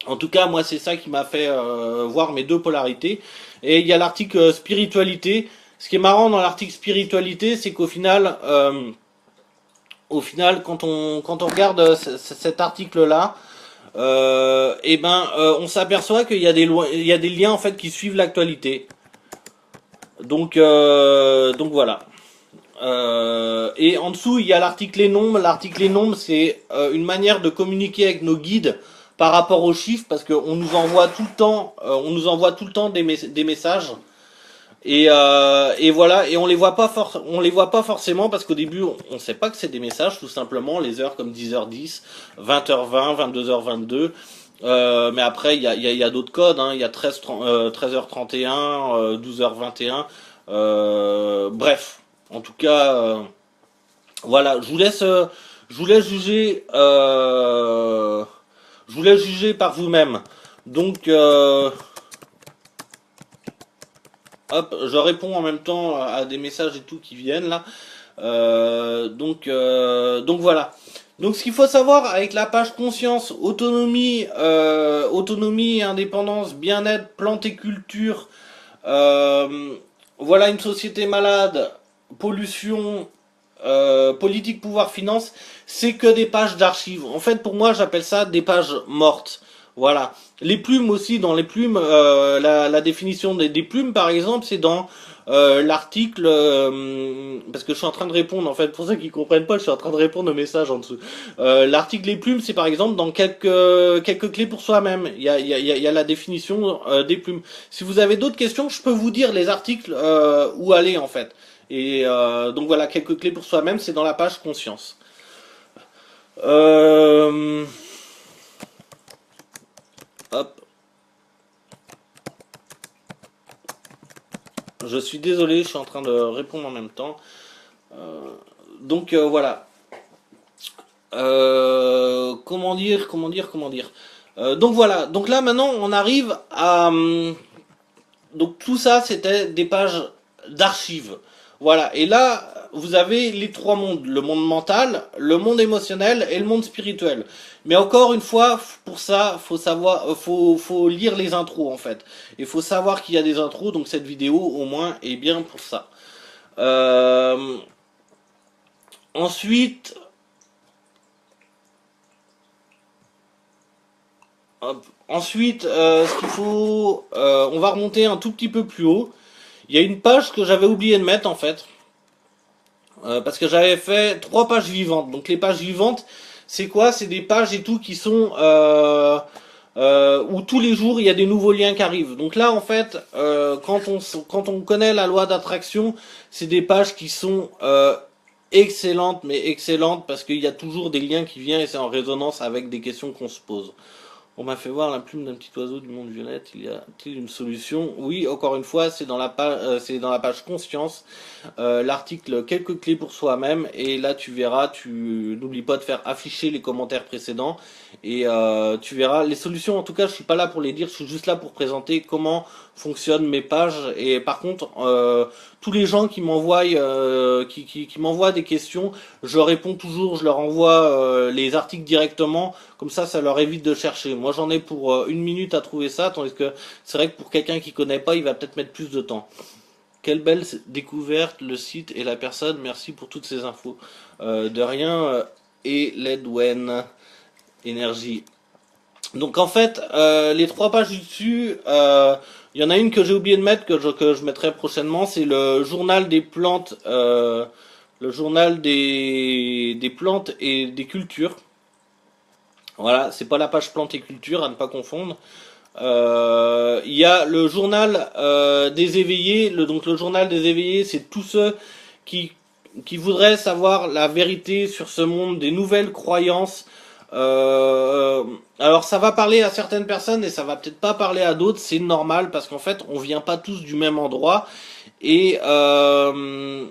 En tout cas, moi c'est ça qui m'a fait voir mes deux polarités. Et il y a l'article spiritualité. Ce qui est marrant dans l'article spiritualité, c'est qu'au final quand on regarde cet article-là, on s'aperçoit qu'il y a il y a des liens en fait qui suivent l'actualité. Donc voilà. Et en dessous, il y a l'article les nombres. L'article les nombres, c'est une manière de communiquer avec nos guides par rapport aux chiffres, parce qu'on nous envoie tout le temps, des messages. Et voilà, et on les voit pas forcément parce qu'au début on sait pas que c'est des messages, tout simplement les heures comme 10h10, 20h20, 22h22. Mais après il y a d'autres codes, hein. Il y a 13h31, 12h21. Bref, en tout cas, voilà, je vous laisse juger, je vous laisse juger par vous-même. Donc hop, je réponds en même temps à des messages et tout qui viennent là. Donc voilà. Donc ce qu'il faut savoir avec la page conscience, autonomie, indépendance, bien-être, plantes et culture, euh, voilà une société malade, pollution, politique, pouvoir, finance, c'est que des pages d'archives. En fait, pour moi, j'appelle ça des pages mortes. Voilà. Les plumes aussi, dans les plumes, la définition des plumes, par exemple, c'est dans l'article, parce que je suis en train de répondre, en fait, pour ceux qui comprennent pas, je suis en train de répondre aux messages en dessous. L'article les plumes, c'est par exemple dans quelques clés pour soi-même. Il y a la définition des plumes. Si vous avez d'autres questions, je peux vous dire les articles où aller, en fait. Et donc voilà, quelques clés pour soi-même, c'est dans la page conscience. Euh, hop. Je suis désolé, je suis en train de répondre en même temps. Euh, voilà. Comment dire. Donc voilà. Donc là maintenant, on arrive à. Donc tout ça, c'était des pages d'archives. Voilà. Et là, vous avez les trois mondes, le monde mental, le monde émotionnel et le monde spirituel. Mais encore une fois, pour ça, faut savoir, faut lire les intros en fait. Il faut savoir qu'il y a des intros, donc cette vidéo au moins est bien pour ça. Euh, ensuite, ensuite, ce qu'il faut, on va remonter un tout petit peu plus haut. Il y a une page que j'avais oublié de mettre en fait. Parce que j'avais fait trois pages vivantes. Donc les pages vivantes, c'est quoi? C'est des pages et tout qui sont où tous les jours il y a des nouveaux liens qui arrivent. Donc là en fait, quand on connaît la loi d'attraction, c'est des pages qui sont excellentes, mais excellentes parce qu'il y a toujours des liens qui viennent et c'est en résonance avec des questions qu'on se pose. On m'a fait voir la plume d'un petit oiseau du monde violette. Il y a-t-il une solution? Oui, encore une fois, c'est dans la page conscience, l'article quelques clés pour soi-même. Et là, tu verras, tu n'oublie pas de faire afficher les commentaires précédents et tu verras les solutions. En tout cas, je suis pas là pour les dire, je suis juste là pour présenter comment fonctionnent mes pages. Et par contre, tous les gens qui m'envoient qui m'envoient des questions, je réponds toujours, je leur envoie les articles directement, comme ça leur évite de chercher. Moi j'en ai pour 1 minute à trouver ça, tandis que c'est vrai que pour quelqu'un qui connaît pas, il va peut-être mettre plus de temps. Quelle belle découverte, le site et la personne, merci pour toutes ces infos. De rien, et Ledwen Énergie. Donc en fait, les 3 pages du dessus, il y en a une que j'ai oublié de mettre, que je mettrai prochainement, c'est le journal des plantes, le journal des plantes et des cultures. Voilà, c'est pas la page plantes et cultures, à ne pas confondre. Il y a le journal des éveillés, donc le journal des éveillés, c'est tous ceux qui, qui voudraient savoir la vérité sur ce monde, des nouvelles croyances. Alors ça va parler à certaines personnes et ça va peut-être pas parler à d'autres, c'est normal parce qu'en fait on vient pas tous du même endroit et le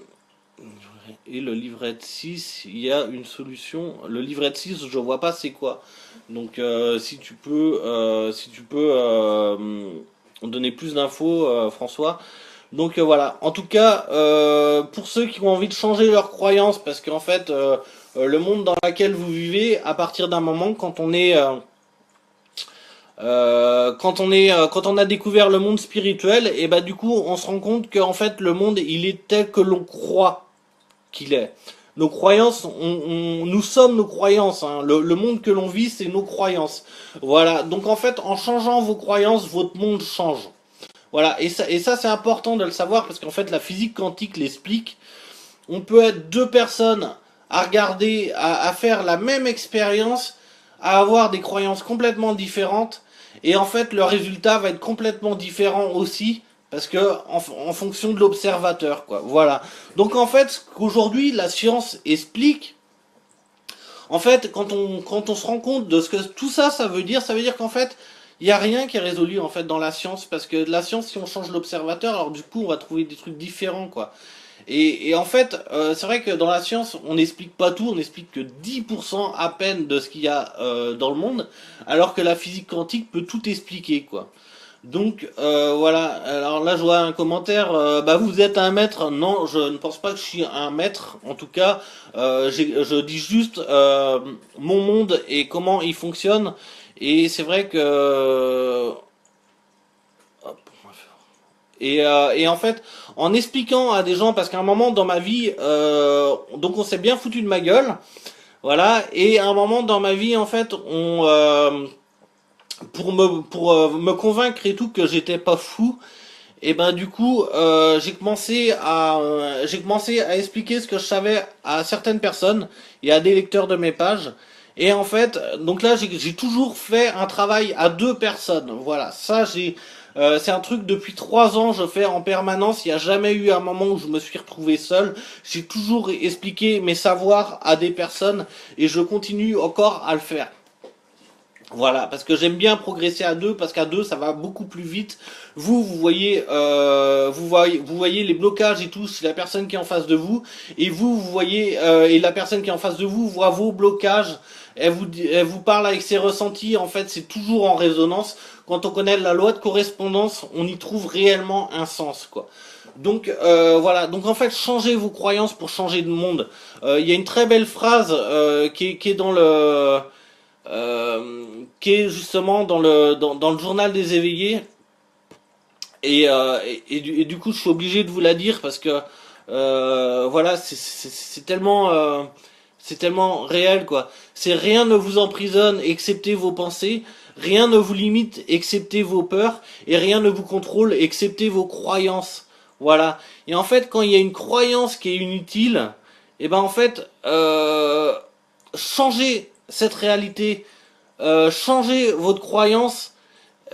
livret de 6, il y a une solution. Le livret de 6, je vois pas c'est quoi. Donc si tu peux donner plus d'infos, François. Donc voilà. En tout cas, pour ceux qui ont envie de changer leurs croyances, parce qu'en fait, le monde dans lequel vous vivez, à partir d'un moment, quand on a découvert le monde spirituel, et bah du coup, on se rend compte qu'en fait, le monde, il est tel que l'on croit qu'il est. Nos croyances, nous sommes nos croyances. Hein. Le monde que l'on vit, c'est nos croyances. Voilà. Donc en fait, en changeant vos croyances, votre monde change. Voilà. Et ça c'est important de le savoir parce qu'en fait, la physique quantique l'explique. On peut être 2 personnes à regarder, à faire la même expérience, à avoir des croyances complètement différentes. Et en fait, le résultat va être complètement différent aussi. Parce que en fonction de l'observateur, quoi. Voilà. Donc en fait, ce qu'aujourd'hui la science explique, en fait, quand on se rend compte de ce que tout ça, ça veut dire qu'en fait, il n'y a rien qui est résolu en fait dans la science, parce que la science, si on change l'observateur, alors du coup, on va trouver des trucs différents, quoi. Et en fait, c'est vrai que dans la science, on n'explique pas tout, on n'explique que 10% à peine de ce qu'il y a dans le monde, alors que la physique quantique peut tout expliquer, quoi. Donc voilà, alors là je vois un commentaire, bah vous êtes un maître, non je ne pense pas que je suis un maître, en tout cas je dis juste mon monde et comment il fonctionne, et c'est vrai que... et en fait, en expliquant à des gens, parce qu'à un moment dans ma vie, donc on s'est bien foutu de ma gueule, voilà, et à un moment dans ma vie en fait pour me convaincre et tout que j'étais pas fou, et ben du coup j'ai commencé à expliquer ce que je savais à certaines personnes et à des lecteurs de mes pages. Et en fait, donc là j'ai toujours fait un travail à 2 personnes. Voilà, ça c'est un truc depuis 3 ans je fais en permanence. Il n'y a jamais eu un moment où je me suis retrouvé seul. J'ai toujours expliqué mes savoirs à des personnes et je continue encore à le faire. Voilà, parce que j'aime bien progresser à 2, parce qu'à 2 ça va beaucoup plus vite. Vous voyez les blocages et tout, c'est la personne qui est en face de vous, et vous voyez, et la personne qui est en face de vous voit vos blocages. Elle vous parle avec ses ressentis. En fait, c'est toujours en résonance. Quand on connaît la loi de correspondance, on y trouve réellement un sens, quoi. Donc voilà, donc en fait, changez vos croyances pour changer de monde. Il y a une très belle phrase qui est dans le qui est justement dans le journal des éveillés, et du coup je suis obligé de vous la dire parce que voilà, c'est tellement réel, quoi. C'est rien ne vous emprisonne excepté vos pensées, rien ne vous limite excepté vos peurs, et rien ne vous contrôle excepté vos croyances. Voilà. Et en fait, quand il y a une croyance qui est inutile, et ben en fait, changez cette réalité, changez votre croyance.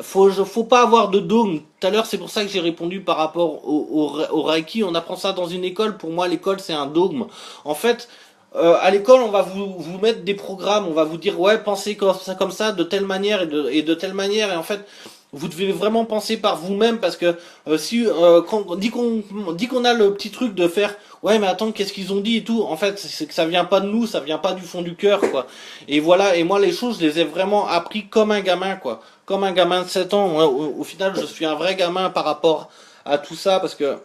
Faut pas avoir de dogme. Tout à l'heure, c'est pour ça que j'ai répondu par rapport au Reiki. On apprend ça dans une école. Pour moi, l'école, c'est un dogme. En fait, à l'école, on va vous mettre des programmes. On va vous dire, ouais, pensez comme ça, de telle manière et de telle manière. Et en fait, vous devez vraiment penser par vous-même, parce que si dit qu'on a le petit truc de faire, ouais mais attends, qu'est-ce qu'ils ont dit et tout, en fait c'est que ça vient pas de nous, ça vient pas du fond du cœur, quoi. Et voilà, et moi les choses je les ai vraiment appris comme un gamin, quoi, comme un gamin de 7 ans. Au final je suis un vrai gamin par rapport à tout ça, parce que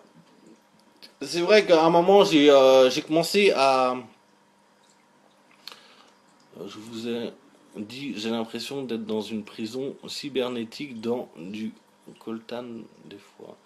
c'est vrai qu'à un moment j'ai commencé à, je vous ai dit, j'ai l'impression d'être dans une prison cybernétique dans du coltan des fois.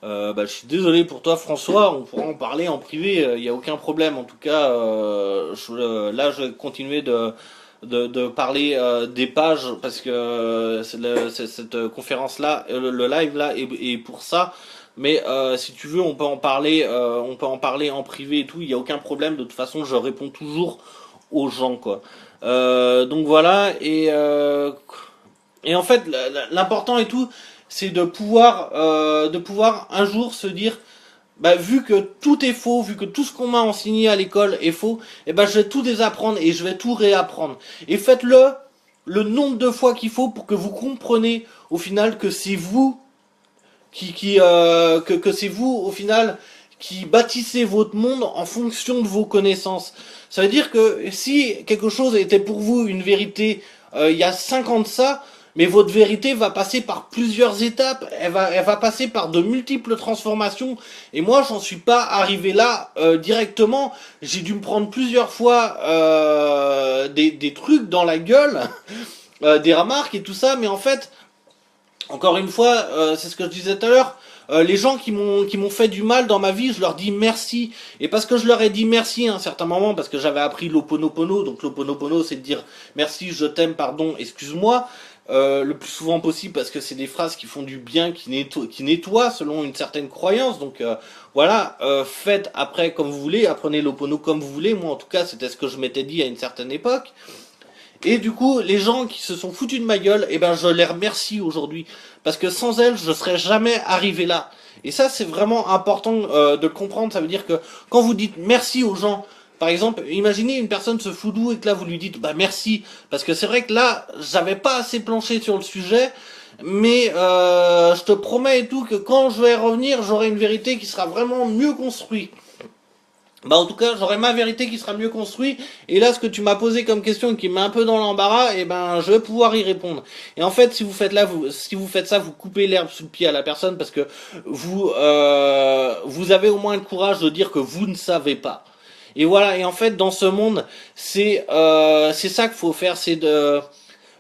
Bah, je suis désolé pour toi, François. On pourra en parler en privé. Il n'y a aucun problème. En tout cas, là, je vais continuer de parler des pages parce que cette conférence-là, le live là, est pour ça. Mais si tu veux, on peut en parler. On peut en parler en privé et tout. Il n'y a aucun problème. De toute façon, je réponds toujours aux gens, quoi. Donc voilà. Et en fait, l'important et tout, c'est de pouvoir un jour se dire, bah, vu que tout est faux, vu que tout ce qu'on m'a enseigné à l'école est faux, et ben je vais tout désapprendre et je vais tout réapprendre. Et faites-le le nombre de fois qu'il faut pour que vous compreniez au final que c'est vous que c'est vous au final qui bâtissez votre monde en fonction de vos connaissances. Ça veut dire que si quelque chose était pour vous une vérité il y a 5 ans de ça, mais votre vérité va passer par plusieurs étapes, elle va passer par de multiples transformations. Et moi, j'en suis pas arrivé là directement. J'ai dû me prendre plusieurs fois des trucs dans la gueule, des remarques et tout ça. Mais en fait, encore une fois, c'est ce que je disais tout à l'heure. Les gens qui m'ont fait du mal dans ma vie, je leur dis merci. Et parce que je leur ai dit merci à un certain moment, parce que j'avais appris l'Ho'oponopono, donc l'Ho'oponopono c'est de dire merci, je t'aime, pardon, excuse-moi, le plus souvent possible parce que c'est des phrases qui font du bien, qui nettoient selon une certaine croyance. Donc voilà, faites après comme vous voulez, apprenez l'Ho'opono comme vous voulez. Moi en tout cas c'était ce que je m'étais dit à une certaine époque. Et du coup, les gens qui se sont foutus de ma gueule, eh ben, je les remercie aujourd'hui. Parce que sans elles, je serais jamais arrivé là. Et ça, c'est vraiment important de le comprendre. Ça veut dire que quand vous dites merci aux gens, par exemple, imaginez une personne se fout d'où et que là, vous lui dites bah merci. Parce que c'est vrai que là, j'avais pas assez planché sur le sujet. Mais je te promets et tout que quand je vais revenir, j'aurai une vérité qui sera vraiment mieux construite. Bah en tout cas j'aurai ma vérité qui sera mieux construite et là ce que tu m'as posé comme question qui met un peu dans l'embarras et ben je vais pouvoir y répondre. Et en fait si vous faites si vous faites ça vous coupez l'herbe sous le pied à la personne parce que vous avez au moins le courage de dire que vous ne savez pas. Et voilà et en fait dans ce monde c'est ça qu'il faut faire c'est de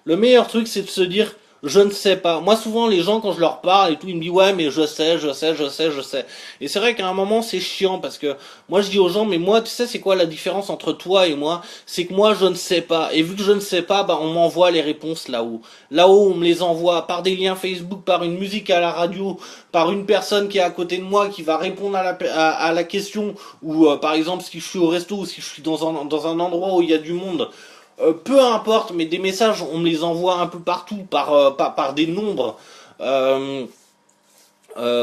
le meilleur truc c'est de se dire je ne sais pas. Moi, souvent, les gens, quand je leur parle et tout, ils me disent, ouais, mais je sais, je sais, je sais, je sais. Et c'est vrai qu'à un moment, c'est chiant parce que moi, je dis aux gens, mais moi, tu sais, c'est quoi la différence entre toi et moi? C'est que moi, je ne sais pas. Et vu que je ne sais pas, bah, on m'envoie les réponses là-haut. Là-haut, on me les envoie par des liens Facebook, par une musique à la radio, par une personne qui est à côté de moi qui va répondre à la question ou, par exemple, si je suis au resto ou si je suis dans un endroit où il y a du monde. Peu importe, mais des messages, on me les envoie un peu partout, par des nombres, euh,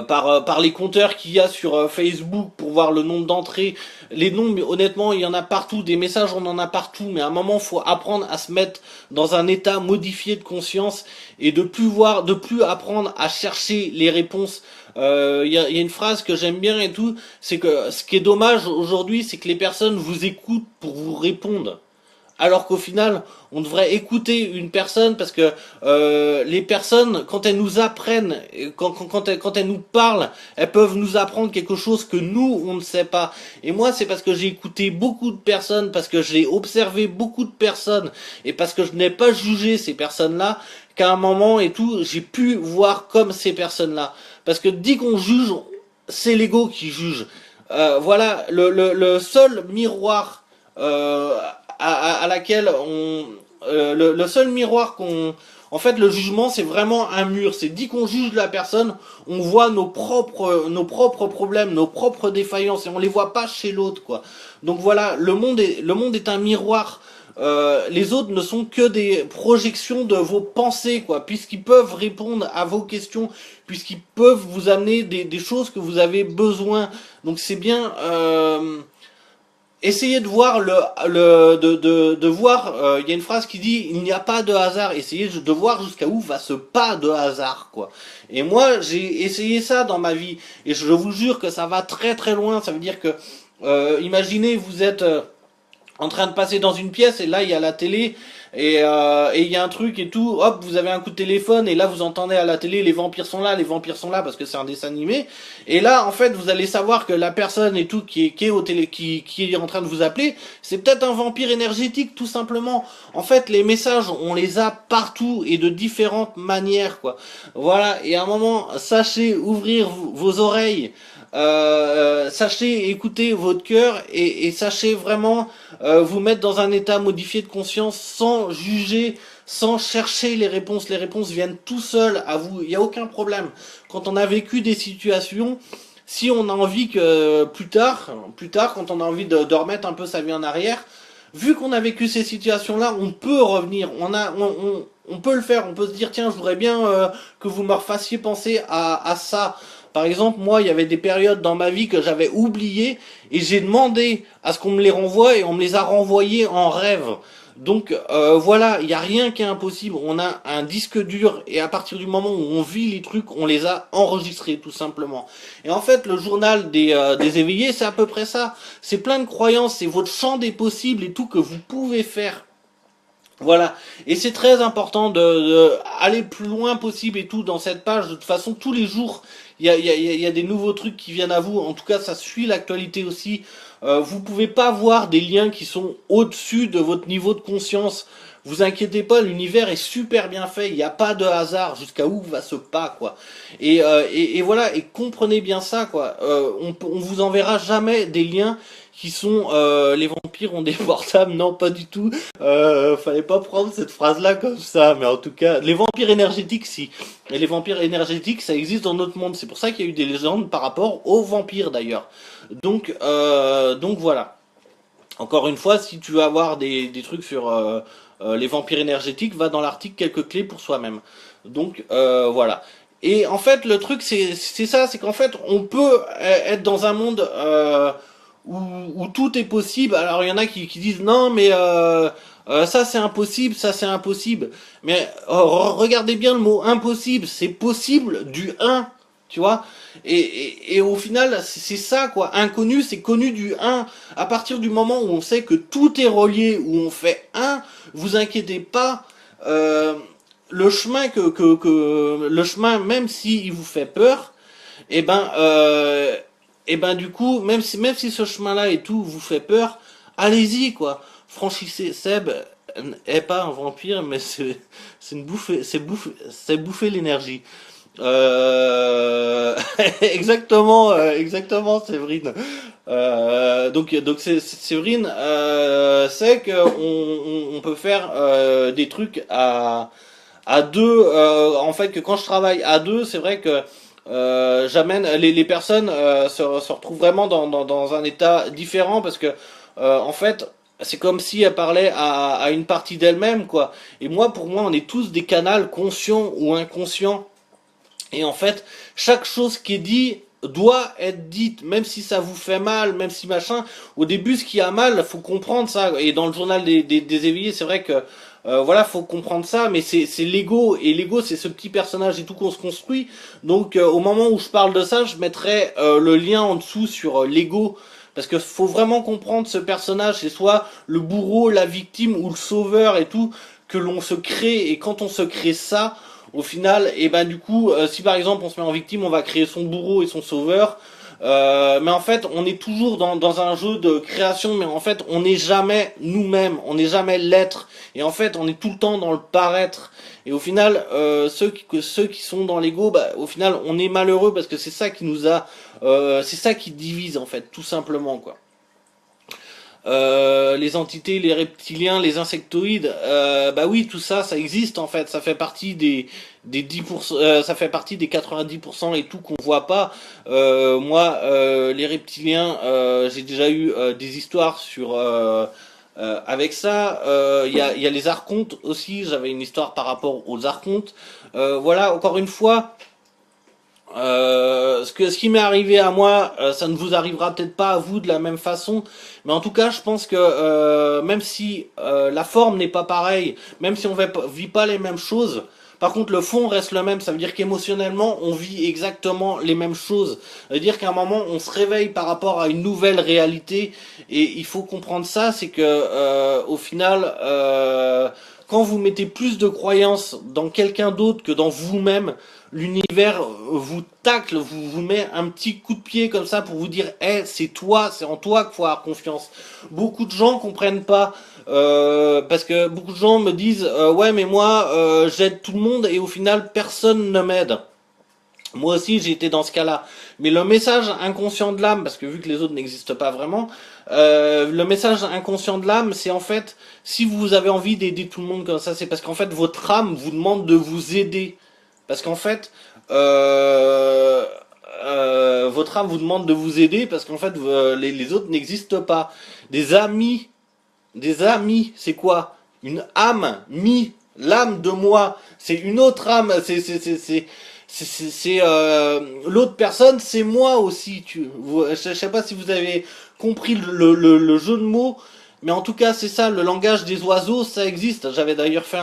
par les compteurs qu'il y a sur Facebook pour voir le nombre d'entrées. Les nombres, mais honnêtement, il y en a partout, des messages, on en a partout, mais à un moment, il faut apprendre à se mettre dans un état modifié de conscience et de plus apprendre à chercher les réponses. Il y a une phrase que j'aime bien et tout, c'est que ce qui est dommage aujourd'hui, c'est que les personnes vous écoutent pour vous répondre. Alors qu'au final, on devrait écouter une personne parce que les personnes, quand elles nous apprennent, quand elles nous parlent, elles peuvent nous apprendre quelque chose que nous, on ne sait pas. Et moi, c'est parce que j'ai écouté beaucoup de personnes, parce que j'ai observé beaucoup de personnes, et parce que je n'ai pas jugé ces personnes-là, qu'à un moment et tout, j'ai pu voir comme ces personnes-là. Parce que dès qu'on juge, c'est l'ego qui juge. Voilà, le seul miroir à laquelle le seul miroir qu'on en fait le jugement c'est vraiment un mur, c'est dit qu'on juge la personne, on voit nos propres problèmes, nos propres défaillances et on les voit pas chez l'autre quoi. Donc voilà, le monde est un miroir. Les autres ne sont que des projections de vos pensées, quoi, puisqu'ils peuvent répondre à vos questions, puisqu'ils peuvent vous amener des choses que vous avez besoin. Donc c'est bien, essayez de voir de voir. Il y a une phrase qui dit il n'y a pas de hasard. Essayez de voir jusqu'à où va ce pas de hasard, quoi. Et moi, j'ai essayé ça dans ma vie, et je vous jure que ça va très très loin. Ça veut dire que, imaginez, vous êtes en train de passer dans une pièce et là il y a la télé et il y a un truc et tout, hop, vous avez un coup de téléphone et là vous entendez à la télé les vampires sont là parce que c'est un dessin animé et là en fait vous allez savoir que la personne et tout qui est au télé qui est en train de vous appeler, c'est peut-être un vampire énergétique tout simplement. En fait, les messages on les a partout et de différentes manières quoi. Voilà, et à un moment sachez ouvrir vos oreilles, sachez écouter votre cœur et sachez vraiment vous mettre dans un état modifié de conscience sans juger, sans chercher les réponses. Les réponses viennent tout seules à vous, il n'y a aucun problème. Quand on a vécu des situations, si on a envie que plus tard, quand on a envie de remettre un peu sa vie en arrière, vu qu'on a vécu ces situations-là, on peut revenir, on peut le faire, on peut se dire tiens, je voudrais bien que vous me refassiez penser à ça. Par exemple, moi, il y avait des périodes dans ma vie que j'avais oubliées et j'ai demandé à ce qu'on me les renvoie et on me les a renvoyées en rêve. Donc voilà, il n'y a rien qui est impossible. On a un disque dur et à partir du moment où on vit les trucs, on les a enregistrés tout simplement. Et en fait, le journal des éveillés, c'est à peu près ça. C'est plein de croyances, c'est votre champ des possibles et tout que vous pouvez faire. Voilà, et c'est très important de aller plus loin possible et tout dans cette page. De toute façon, tous les jours, il y a des nouveaux trucs qui viennent à vous. En tout cas, ça suit l'actualité aussi. Vous pouvez pas voir des liens qui sont au-dessus de votre niveau de conscience. Vous inquiétez pas, l'univers est super bien fait. Il n'y a pas de hasard jusqu'à où va ce pas quoi. Et voilà, et comprenez bien ça quoi. On vous enverra jamais des liens qui sont les vampires ont des portables. Non, pas du tout. Fallait pas prendre cette phrase-là comme ça, mais en tout cas, les vampires énergétiques, si. Et les vampires énergétiques, ça existe dans notre monde. C'est pour ça qu'il y a eu des légendes par rapport aux vampires, d'ailleurs. Donc voilà. Encore une fois, si tu veux avoir des trucs sur les vampires énergétiques, va dans l'article quelques clés pour soi-même. Donc voilà. Et en fait, le truc, c'est ça, c'est qu'en fait, on peut être dans un monde où tout est possible. Alors il y en a qui disent non mais ça c'est impossible, ça c'est impossible. Mais regardez bien le mot impossible, c'est possible du un, tu vois. Et au final c'est ça quoi, inconnu c'est connu du un. À partir du moment où on sait que tout est relié, où on fait un, vous inquiétez pas. Le chemin le chemin même s'il vous fait peur, et ben du coup même si ce chemin-là et tout vous fait peur, allez-y quoi, franchissez. Seb est pas un vampire, mais c'est une bouffée, c'est bouffer l'énergie. Euh... exactement, Séverine. Donc Séverine sait que on peut faire des trucs à deux. En fait, que quand je travaille à deux, c'est vrai que j'amène les personnes se retrouvent vraiment dans un état différent parce que en fait c'est comme si elles parlaient à une partie d'elles-mêmes quoi. Et moi pour moi on est tous des canals conscients ou inconscients et en fait chaque chose qui est dit doit être dite, même si ça vous fait mal, même si machin. Au début, ce qui a mal, faut comprendre ça. Et dans le journal des éveillés, c'est vrai que voilà, faut comprendre ça, mais c'est l'ego et l'ego, c'est ce petit personnage et tout qu'on se construit. Donc, au moment où je parle de ça, je mettrai le lien en dessous sur l'ego. Parce que faut vraiment comprendre ce personnage, c'est soit le bourreau, la victime ou le sauveur et tout que l'on se crée. Et quand on se crée ça, au final, et ben du coup, si par exemple on se met en victime, on va créer son bourreau et son sauveur. Mais en fait, on est toujours dans un jeu de création, mais en fait, on n'est jamais nous-mêmes, on n'est jamais l'être. Et en fait, on est tout le temps dans le paraître. Et au final, ceux qui sont dans l'ego, bah, au final, on est malheureux parce que c'est ça qui nous a, c'est ça qui divise en fait, tout simplement quoi. Les entités, les reptiliens, les insectoïdes, bah oui, tout ça, ça existe en fait. Ça fait partie des 10%, ça fait partie des 90% et tout qu'on voit pas. Moi, les reptiliens, j'ai déjà eu des histoires sur avec ça. Il y a les archontes aussi. J'avais une histoire par rapport aux archontes. Voilà, encore une fois. Ce qui m'est arrivé à moi, ça ne vous arrivera peut-être pas à vous de la même façon, mais en tout cas, je pense que même si la forme n'est pas pareille, même si on vit pas les mêmes choses, Par contre, le fond reste le même. Ça veut dire qu'émotionnellement, on vit exactement les mêmes choses. Ça veut dire qu'à un moment, on se réveille par rapport à une nouvelle réalité. Et il faut comprendre ça, c'est que au final, quand vous mettez plus de croyances dans quelqu'un d'autre que dans vous-même, l'univers vous tacle, vous met un petit coup de pied comme ça pour vous dire hey, c'est toi, c'est en toi qu'il faut avoir confiance. Beaucoup de gens comprennent pas parce que beaucoup de gens me disent ouais mais moi j'aide tout le monde et au final personne ne m'aide. Moi aussi j'ai été dans ce cas-là. Mais le message inconscient de l'âme, parce que vu que les autres n'existent pas vraiment, le message inconscient de l'âme, c'est en fait, si vous avez envie d'aider tout le monde comme ça, c'est parce qu'en fait votre âme vous demande de vous aider. Parce qu'en fait, votre âme vous demande de vous aider parce qu'en fait les autres n'existent pas. Des amis, c'est quoi? Une âme, l'âme de moi, c'est une autre âme, l'autre personne, c'est moi aussi. Je sais pas si vous avez compris le jeu de mots, mais en tout cas c'est ça, le langage des oiseaux, ça existe. J'avais d'ailleurs fait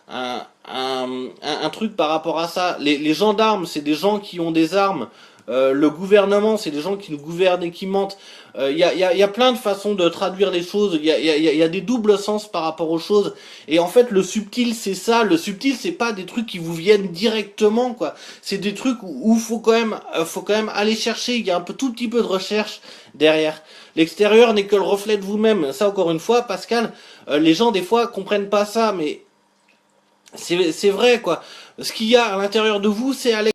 un truc par rapport à ça. Les gendarmes, c'est des gens qui ont des armes. Le gouvernement, c'est des gens qui nous gouvernent et qui mentent. Y a plein de façons de traduire les choses. Y a des doubles sens par rapport aux choses. Et en fait, le subtil, c'est ça. Le subtil, c'est pas des trucs qui vous viennent directement, quoi. C'est des trucs où faut quand même aller chercher. Il y a un peu tout petit peu de recherche derrière. L'extérieur n'est que le reflet de vous-même. Ça, encore une fois, Pascal, les gens des fois comprennent pas ça, mais c'est vrai, quoi. Ce qu'il y a à l'intérieur de vous, c'est à l'extérieur.